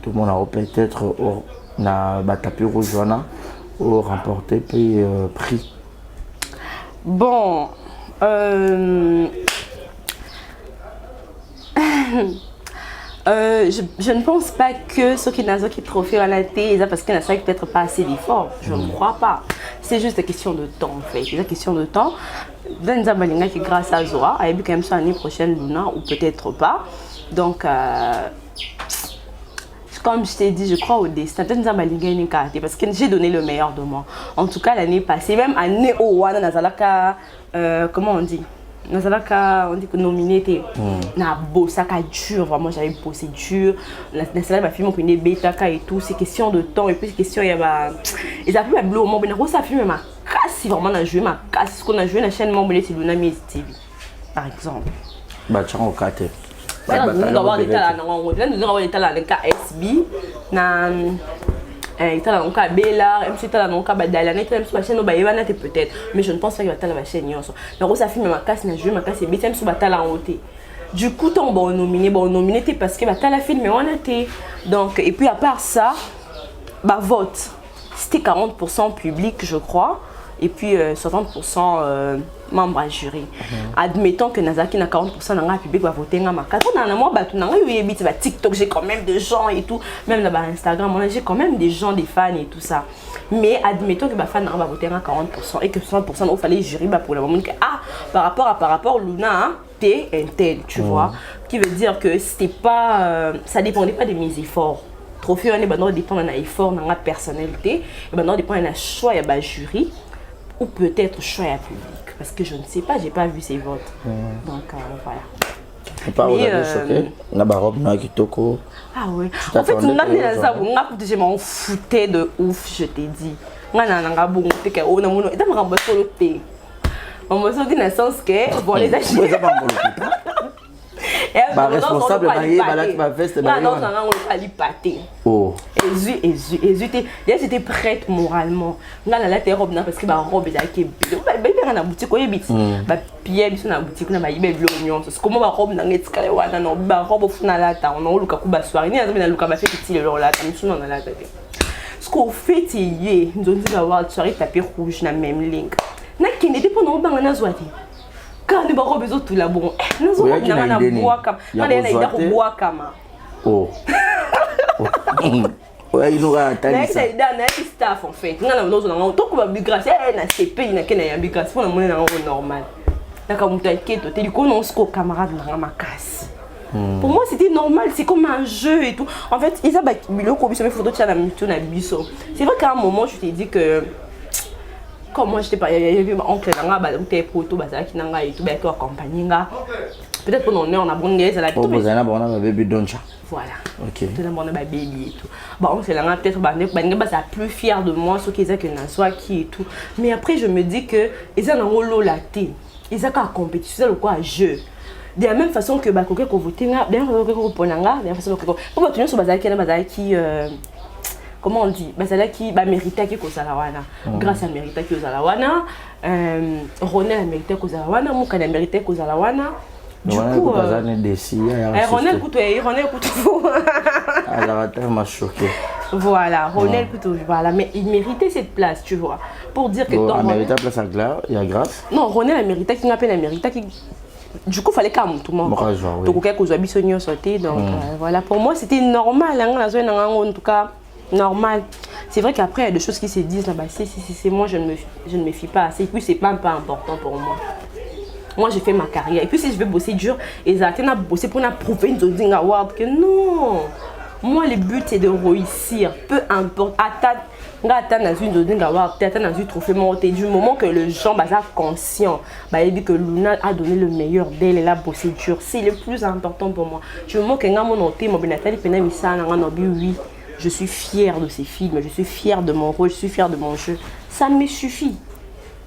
tout le monde a peut-être tapé rouge ou remporté prix? Bon. Je ne pense pas que ceux qui n'ont qui trophée à la télé, parce qu'ils n'ont peut-être pas assez d'efforts. Je ne crois pas. C'est juste une question de temps en fait. C'est une question de temps. Dans Balinga qui grâce à Zora, elle a quand même ça l'année prochaine Luna ou peut-être pas. Donc comme je t'ai dit, je crois au destin. Dans Balinga une carte parce que j'ai donné le meilleur de moi. En tout cas l'année passée, même année au Wana Nazalaka, comment on dit? On dit que nominé na bossé dur, vraiment j'avais bossé dur. La salle ma film connaît bêta et tout, c'est question de temps et puis c'est question il y a ils a pu me bloquer mon ben ça film ma casse vraiment na jouer ma casse ce qu'on a joué na chaîne mon ben c'est Luna Miss TV par exemple. Bah tu au kate. Nous avons des talents nous avons des talents dans SB na il y a un cas Bella, MC Tala non cas Badala, net même sur la chaîne Obaïwana peut-être, mais je ne pense pas qu'il va être la chaîne Yonso. Mais ça film ma casse, na joué ma casse et bêtise sur Batala en hauteur. Du coup, on bon nominé parce que Batala film mais on a été. Donc et puis à part ça, bah vote. C'était 40% public, je crois, et puis 60% membres à jury. Admettons que Nazaki n'a 40% dans le public va voter dans ma carte. TikTok, j'ai quand même des gens et tout. Même dans Instagram, j'ai quand même des gens, des fans et tout ça. Mais admettons que ma fan va voter à 40% et que 60% il fallait jury pour le moment que par rapport Luna, t'es un tel, tu vois. Qui veut dire que c'était pas ça dépendait pas de mes efforts. Trophée on dépend de l'effort, de la personnalité, et maintenant dépend de choix et de jury ou peut-être choix à public parce que je ne sais pas, j'ai pas vu ces votes. Donc voilà. Et pas vous avez choqué la baroque na kitoko. Ah oui. En fait, on a dit ça, je m'en foutais de ouf, je t'ai dit. Moi nanga bon te que on a mon et dans ma solo té. On me dit dans le sens que bon les acheter. Bah responsable marié balak ma veste marié. Non, on va lui pâter. Oh. J'étais prête moralement. Nga la te robe na parce que ba robe za ke bilo. Ba bien na boutique ko yebiti. Ba pied biso na boutique na ba yibe bilo nyonso. C'est comment ba robe na ngetika le wana no ba robe funa la ta on luka ku ba soirée. Ni na luka ba fait petit le la ta miso na la ta. Ce qu'on fait hier, nous dit va voir soirée tapis rouge na même ligne. Na kende te pendant ba na zwati. Quand nous avons besoin de tout là bon, nous avons besoin de boire comme, on a une boire comme. Oh. Ouais, il nous a attaqué. C'est dans un staff en fait. Nous avons tant qu'on va migration, na CP, na quelle est migration, on est normal. D'accord, on t'inquiète, tu connais ce camarade dans ma casse. Pour moi c'était normal, c'est comme un jeu et tout. En fait, ils ont bilo comme sur mes photos de la mutu na biso. C'est vrai qu'à un moment je t'ai dit que comme moi j'étais pas il y avait mon oncle nanga ba t'es poto bazala ki nanga et tout ba to accompagner nga peut-être pour on a bonne la tout mais on a baby doncha voilà OK tout le monde a baby et tout bon oncle nanga peut-être ba ça plus fier de moi ce qu'ils a que na soit qui et tout mais après je me dis que ils ont un rôle là té ils ont qu'à compétition le quoi jeu de la même façon que bakoke ko voter bien ko ponanga de la façon que pour ba tunyo so bazaki na bazaki comment on dit bazalaki ba mériter ki ko wana grâce à mériter ki wana Ronel mériter ko wana muka na mériter ko wana du coup Ronel Couteau alors m'a choqué. Voilà, Ronel Couteau, voilà, mais il méritait cette place, tu vois, pour dire que dans mérité place à Glaire, il y a grâce. Non, Ronel a mérité qu'il n'appelle la mérité qui du coup fallait calme tout le monde. Donc quelqu'un qui a bisogno sauté donc voilà, pour moi c'était normal en tout cas normal. C'est vrai qu'après il y a des choses qui se disent là-bas, c'est moi je ne me fie pas assez, et puis c'est pas important pour moi. Moi j'ai fait ma carrière et puis si je veux bosser dur et ça a bossé pour prouver une zone award que non. Moi le but c'est de réussir, peu importe du moment que le gens sont conscients, dit que Luna a donné le meilleur d'elle, elle a bossé dur, c'est le plus important pour moi. Du moment que oui, je suis fière de ces films, je suis fière de mon rôle, je suis fière de mon jeu, ça me suffit.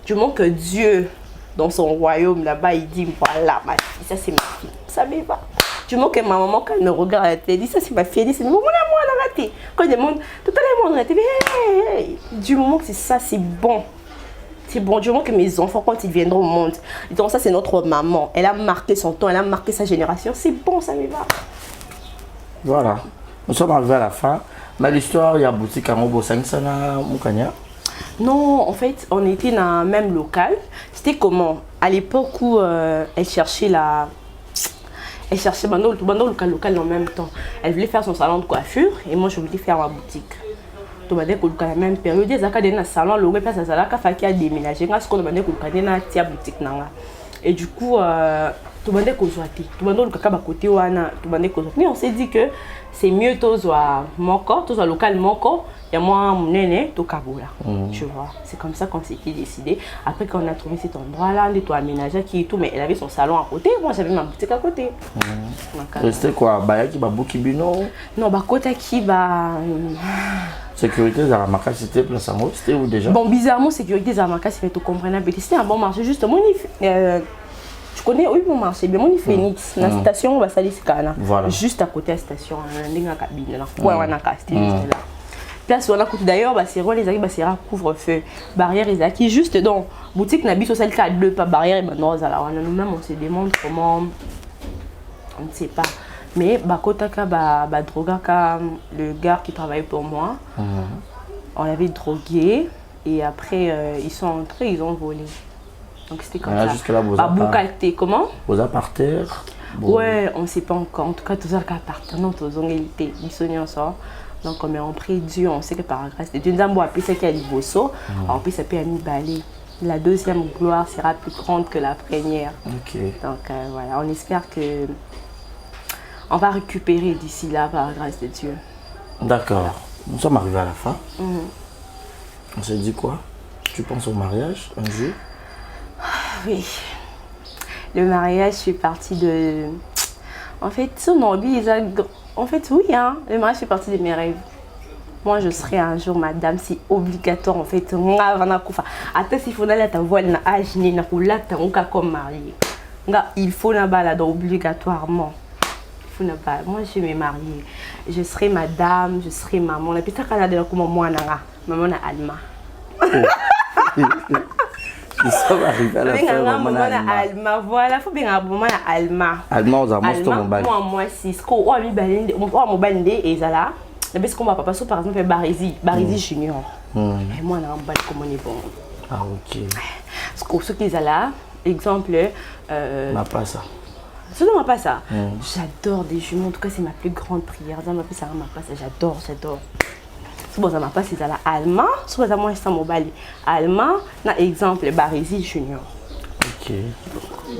Du moment que Dieu dans son royaume là-bas il dit voilà ma fille, ça c'est ma fille, ça me va. Du moment que ma maman, quand elle me regarde, elle dit ça c'est ma fille, elle dit c'est moi la raté. Quand elle demande, tout à l'heure, hey. Du moment que c'est ça, c'est bon. C'est bon. Du moment que mes enfants, quand ils viendront au monde, ils diront ça c'est notre maman. Elle a marqué son temps, elle a marqué sa génération. C'est bon, ça me va. Voilà. Nous sommes arrivés à la fin. Mais l'histoire, il y a boutique à Mobo Sansana, Moukania. Non, en fait, on était dans le même local. C'était comment? À l'époque où elle cherchait le local en même temps. Elle voulait faire son salon de coiffure et moi je voulais faire ma boutique. Tu m'as dit que la même période, il y a un salon, le place à Zalaka, qui a déménagé. Je m'a dit que la boutique. Et du coup, tu m'as dit que tu m'as dit que côté mais on s'est dit que c'est mieux mon corps, local mon corps. Il y a moi, mon aîné, tout Kaboula. Tu vois, c'est comme ça qu'on s'était décidé. Après qu'on a trouvé cet endroit-là, on a aménagé qui et tout, mais elle avait son salon à côté, moi j'avais ma boutique à côté. C'était quoi? Bayaki Babouki Bino? Non, Bakota qui va. Sécurité Zaramaka, c'était place à moi, c'était où déjà? Bon, bizarrement, sécurité Zaramaka, c'est tout comprendre. C'était un bon marché, juste moi, tu connais, oui, bon marché, bien, moi, Phoenix, la station, on va salir voilà. Juste à côté de la station, on a cabine là. Ouais, on a c'était juste là. Place où on a coûté d'ailleurs, c'est roi les amis, c'est couvre-feu, barrière les acquis juste dans boutique Nabi social cas deux pas barrière et maintenant nous-mêmes on se demande comment on ne sait pas. Mais Bakotaka Drogaka, le gars qui travaille pour moi, on l'avait drogué et après ils sont entrés, ils ont volé. Donc c'était comme ça. Jusque là, comment? Vous êtes par terre. Ouais, on ne sait pas encore. En tout cas, tous les appartenants aux ongalités, ils sont ensemble. Donc, on a pris Dieu, on sait que par grâce de Dieu, nous avons appelé ça qui a dit Bosso, on peut s'appeler Ami Balé. La deuxième gloire sera plus grande que la première. Okay. Donc, voilà, on espère que on va récupérer d'ici là par grâce de Dieu. D'accord. Voilà. Nous sommes arrivés à la fin. On s'est dit quoi? Tu penses au mariage un jour? Oui. Le mariage, je suis partie de. En fait, son envie, en fait, oui, hein, le mariage fait partie de mes rêves. Moi, je serai un jour madame, c'est obligatoire en fait. Attends, s'il faut aller à ta voile, comme mariée. Il faut la balade obligatoirement. Moi, je vais me marier. Je serai madame, je serai maman. La petite Canada, comme moi, maman na Alma. Nous sommes arrivés à la fin. Alma, voilà, il faut bien avoir Alma. Alma, on a montré mon moi, si ce qu'on a mis balinde, on m'a et ça là. Parce qu'on va pas passer par exemple Barizi Junior. Et moi, on a un bal comme on est bon. Ah, ok. Parce que ceux qui sont là, exemple. Ma pas ça. Ce n'est pas ça. J'adore des jumeaux. En tout cas, c'est ma plus grande prière. Ça m'a fait ça, ma pas ça. J'adore. Si ça m'a pas c'est la Alma, si ça moi c'est mon bali. Alma, na exemple Barizi Junior. Ok.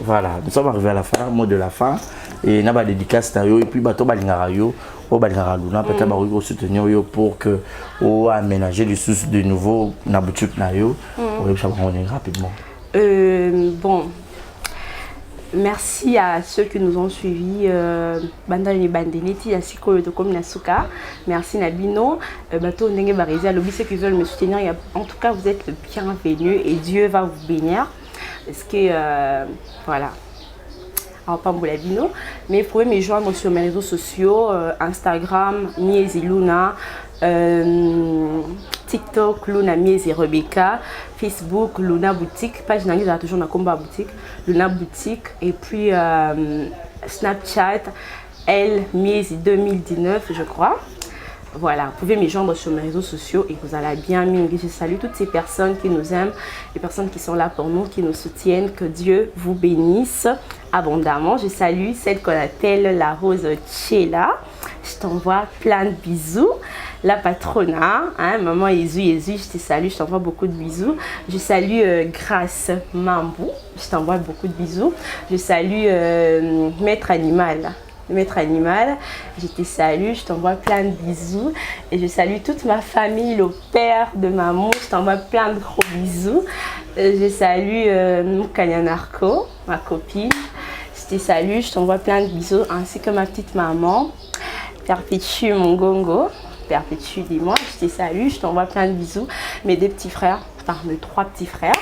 Voilà, nous sommes arrivés à la fin, mot de la fin. Et n'a pas dédicace na yo et puis bato balingara yo, o balingara luna peut-être ba yo soutenir yo pour que o aménager les sources de nouveau na boutique na yo. On va savoir rapidement. Bon. Merci à ceux qui nous ont suivis. Bandani Bandeneti, Asiko comme Nasuka. Merci Nabino. Bato Ndenge Barizi, à ceux qui veulent me soutenir. En tout cas, vous êtes le bienvenu et Dieu va vous bénir. Parce que, voilà. Pamboulabino. Mais vous pouvez me joindre sur mes réseaux sociaux, Instagram, Miezi Luna, TikTok, Luna Miezi Rebecca, Facebook, Luna Boutique, page Nangis, j'ai toujours un combat boutique, Luna Boutique, et puis Snapchat, Elle Miezi 2019, je crois. Voilà, vous pouvez me joindre sur mes réseaux sociaux et vous allez bien. Je salue toutes ces personnes qui nous aiment, les personnes qui sont là pour nous, qui nous soutiennent. Que Dieu vous bénisse abondamment. Je salue celle qu'on appelle la Rose Tchela. Je t'envoie plein de bisous. La patrona, hein, maman Jésus, je te salue, je t'envoie beaucoup de bisous. Je salue Grâce Mambou, je t'envoie beaucoup de bisous. Je salue Maître Animal. Maître Animal, je te salue, je t'envoie plein de bisous et je salue toute ma famille, le père de maman, je t'envoie plein de gros bisous. Je salue Moukania Narco, ma copine, je te salue, je t'envoie plein de bisous ainsi que ma petite maman, Perpétue Mongongo, Perpétue dis-moi, je te salue, je t'envoie plein de bisous. Mes deux petits frères, enfin mes trois petits frères,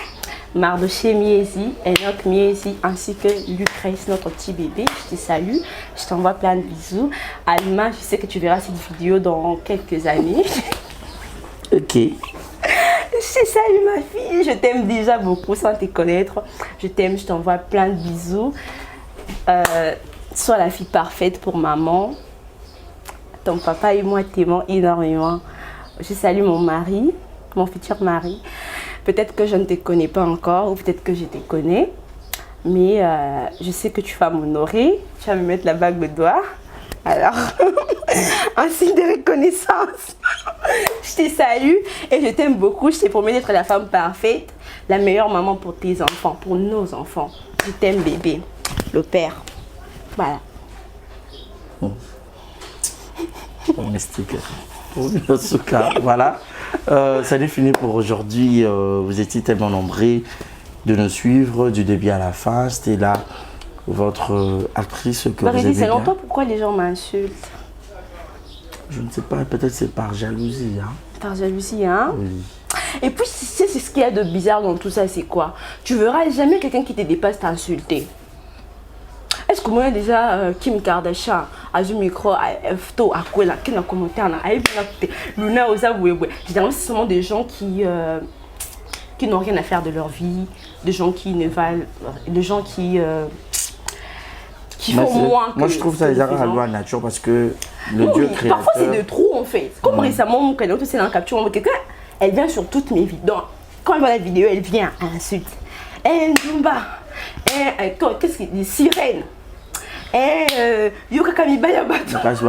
Mardoché Miezi, Enoch Miezi, ainsi que Lucrèce, notre petit bébé. Je te salue, je t'envoie plein de bisous. Alma, je sais que tu verras cette vidéo dans quelques années. Ok. Je te salue ma fille, je t'aime déjà beaucoup sans te connaître. Je t'aime, je t'envoie plein de bisous. Sois la fille parfaite pour maman. Ton papa et moi t'aimons énormément. Je salue mon mari, mon futur mari. Peut-être que je ne te connais pas encore ou peut-être que je te connais. Mais je sais que tu vas m'honorer. Tu vas me mettre la bague de doigt. Alors, un signe de reconnaissance. Je te salue et je t'aime beaucoup. Je te promets d'être la femme parfaite, la meilleure maman pour tes enfants, pour nos enfants. Je t'aime bébé, le père. Voilà. Mystique. En tout cas, voilà. Ça n'est fini pour aujourd'hui. Vous étiez tellement nombreux de nous suivre du début à la fin. C'était là votre actrice que vous aimez c'est bien. longtemps pourquoi les gens m'insultent. Je ne sais pas, peut-être c'est par jalousie. Hein. Par jalousie, hein? Oui. Et puis, c'est ce qu'il y a de bizarre dans tout ça, c'est quoi? Tu verras jamais quelqu'un qui te dépasse t'insulter. Est-ce que moi déjà Kim Kardashian a un micro à photo à quoi là qui n'a commenté en a Luna Oza Webwe. Généralement ce sont des gens qui n'ont rien à faire de leur vie, des gens qui ne valent, des gens qui font moins que. Moi je trouve ça déjà à loi nature parce que le Dieu créateur. Parfois c'est de trop en fait. Comme récemment mon canal c'est dans la capture quelqu'un, elle vient sur toutes mes vidéos. Quand elle voit la vidéo, elle vient à insulte. Ndumba, qu'est-ce qu'il dit, sirène. Yoka Kamibaya Bato. Parce que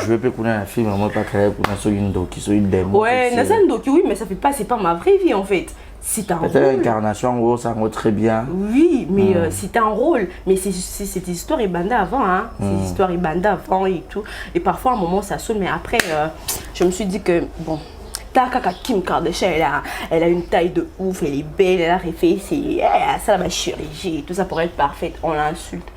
je vais pas connaître un film, moi pas créer pour une doki, sur une démo. Ouais, Nazan Doki, oui, mais ça fait pas, c'est pas ma vraie vie en fait. C'est un rôle. Incarnation, ça rend très bien. Oui, mais c'est un rôle. Mais cette histoire est bandée avant, hein. Cette histoire est bandée avant et tout. Et parfois, à un moment, ça saute, mais après, je me suis dit que, bon. Kaka Kim Kardashian, elle a une taille de ouf, elle est belle, elle a refait ça la chirurgie, tout ça pour être parfaite, on l'insulte.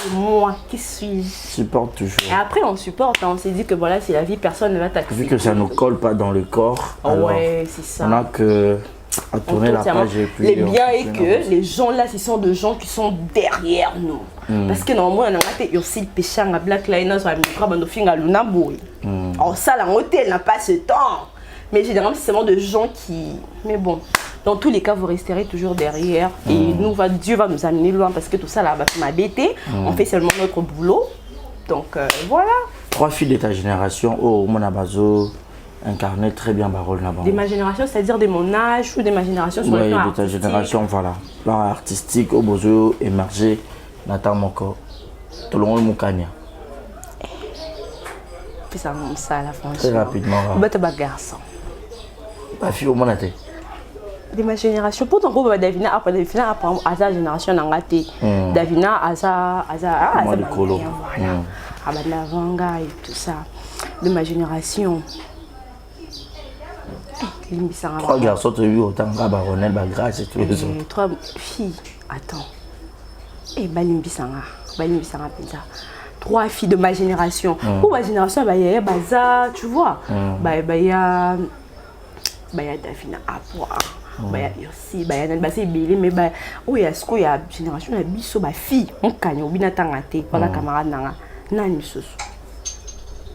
Et moi, qui suis-je? Supporte toujours. Et après on supporte, on s'est dit que voilà, c'est la vie, personne ne va t'accepter. Vu que ça ne nous colle pas dans le corps, alors ouais, c'est ça. on a que à tourner la page et puis... Le bien est que les gens là, ce sont des gens qui sont derrière nous. Parce que normalement, on a été aussi le péché à Black Liner, sur la micro, on a fait un Luna Boy. En salle, en hôtel, n'a pas ce temps. Mais généralement, c'est seulement de gens qui... Mais bon, dans tous les cas, vous resterez toujours derrière. Et nous, Dieu va nous amener loin parce que tout ça, là, va m'embêter. On fait seulement notre boulot. Donc, voilà. 3 filles de ta génération, oh, mon abazo, incarné très bien Barol Naban. De ma génération, c'est-à-dire de mon âge ou de ma génération sur le plan artistique? De ta génération, voilà. Plan artistique, au bozo, émergé, Nathan Moko, Tolongo Moukania. Puis ça, là, franchement. Très rapidement. Bah, t'es un garçon. Ma fille au monde de ma génération pourtant ko Davina après à sa génération n'angate Davina à sa Malikolo à Badlavanga et tout ça de ma génération. 3 garçons tu as eu autant Baronel Bagrâce et tout les autres. 3 filles attends et Balimbisanga Pinza. 3 filles de ma génération. Pour ma génération, il y a Baza, tu vois. Il y a Davina Apoa. baya aussi baya na basi belé mais ba o ya sko ya génération na biso ba fille on kanyo bina tanga te pala camarade nanga nani soso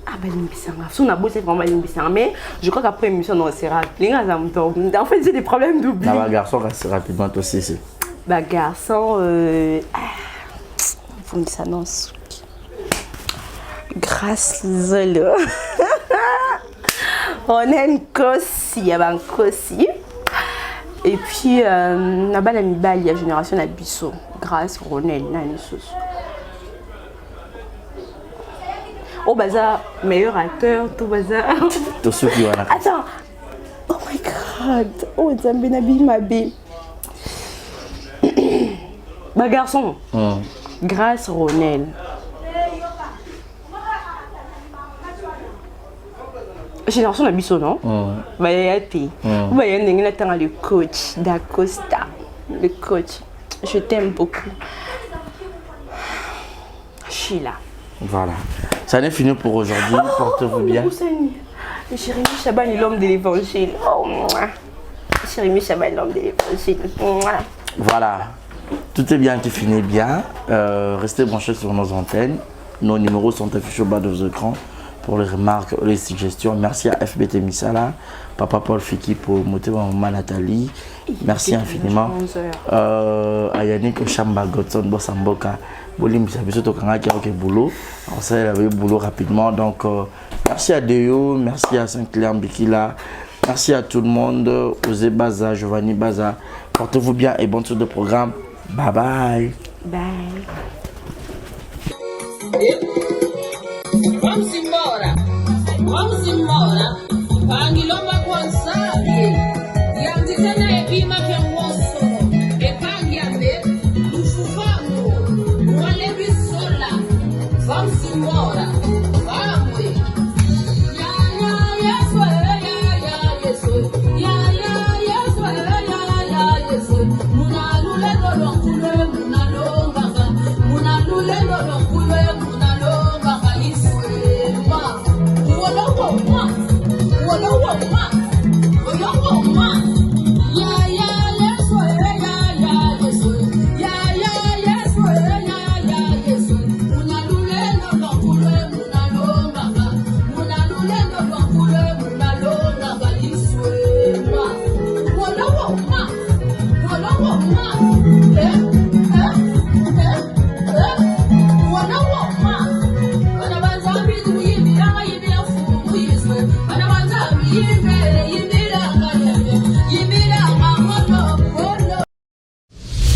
ah bah limbisanga so na bosse vraiment limbisanga mais je crois qu'après émission on sera linga za mto en fait j'ai des problèmes d'oubli na ba garçon assez rapidement aussi c'est ba garçon faut me s'annonce grâce zolo on a une kosi ya ban kosi et puis na bala mibali ya génération na biso grâce Ronel nani soso oh baza meilleur acteur tout baza tout ceux qui voilà attends oh my god oh Zambe Nabi Mabe ba garçon grâce Ronel génération na biso non ba ya te ba ya ndenge na tanga le coach d'Acosta le coach je t'aime beaucoup Sheila. Voilà, ça n'est fini pour aujourd'hui, portez-vous bien. Jérémy Chaban est l'homme de l'évangile. Oh, Jérémy Chaban est l'homme de l'évangile. Voilà, tout est bien qui finit bien. Restez branchés sur nos antennes. Nos numéros sont affichés au bas de vos écrans pour les remarques, les suggestions. Merci à FBT Misala, Papa Paul Fiki pour monter maman Nathalie. Merci infiniment. À Yannick Chamba Godson Bossamboka. Boulot. On sait le boulot rapidement. Donc, merci à Deo, merci à Saint-Clair Mbikila, merci à tout le monde, Osé Baza, Giovanni Baza. Portez-vous bien et bonne suite de programme. Bye bye. Bye. Vamos embora. Pangilomba kwanzali. Yanti tena epima kenwoso. Epangiambe. Ufufango. Wale bisola. Vamos embora. Vamos. Ya yes ya yes. Ya yes ya yes. Munalule lolongule munalonga. Munalule lolongule munalonga iswe.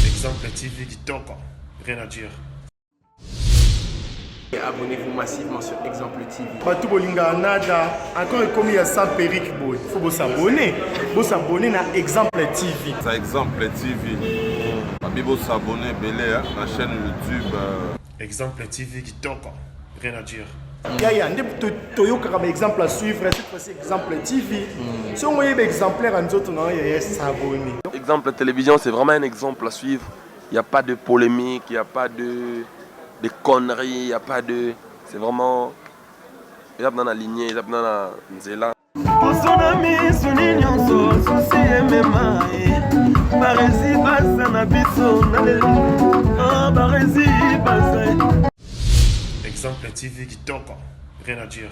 Exemple TV qui toque, rien à dire. Abonnez-vous massivement sur Exemple TV. Batou Bolinga Nada, encore comme il y a 100 périques, il faut vous s'abonner. Vous s'abonner à Exemple TV. C'est Exemple TV. Vous s'abonner à la chaîne YouTube. Exemple TV qui toque, rien à dire. Il y a un exemple à suivre, cette fois-ci Exemple TV. Si on voit un exemplaire, on doit s'abonner. Exemple Télévision, c'est vraiment un exemple à suivre. Il n'y a pas de polémique, il n'y a pas de conneries, il n'y a pas de... C'est vraiment... Il y a dans la lignée, il y a dans la nzela. Exemple TV qui toque, rien à dire.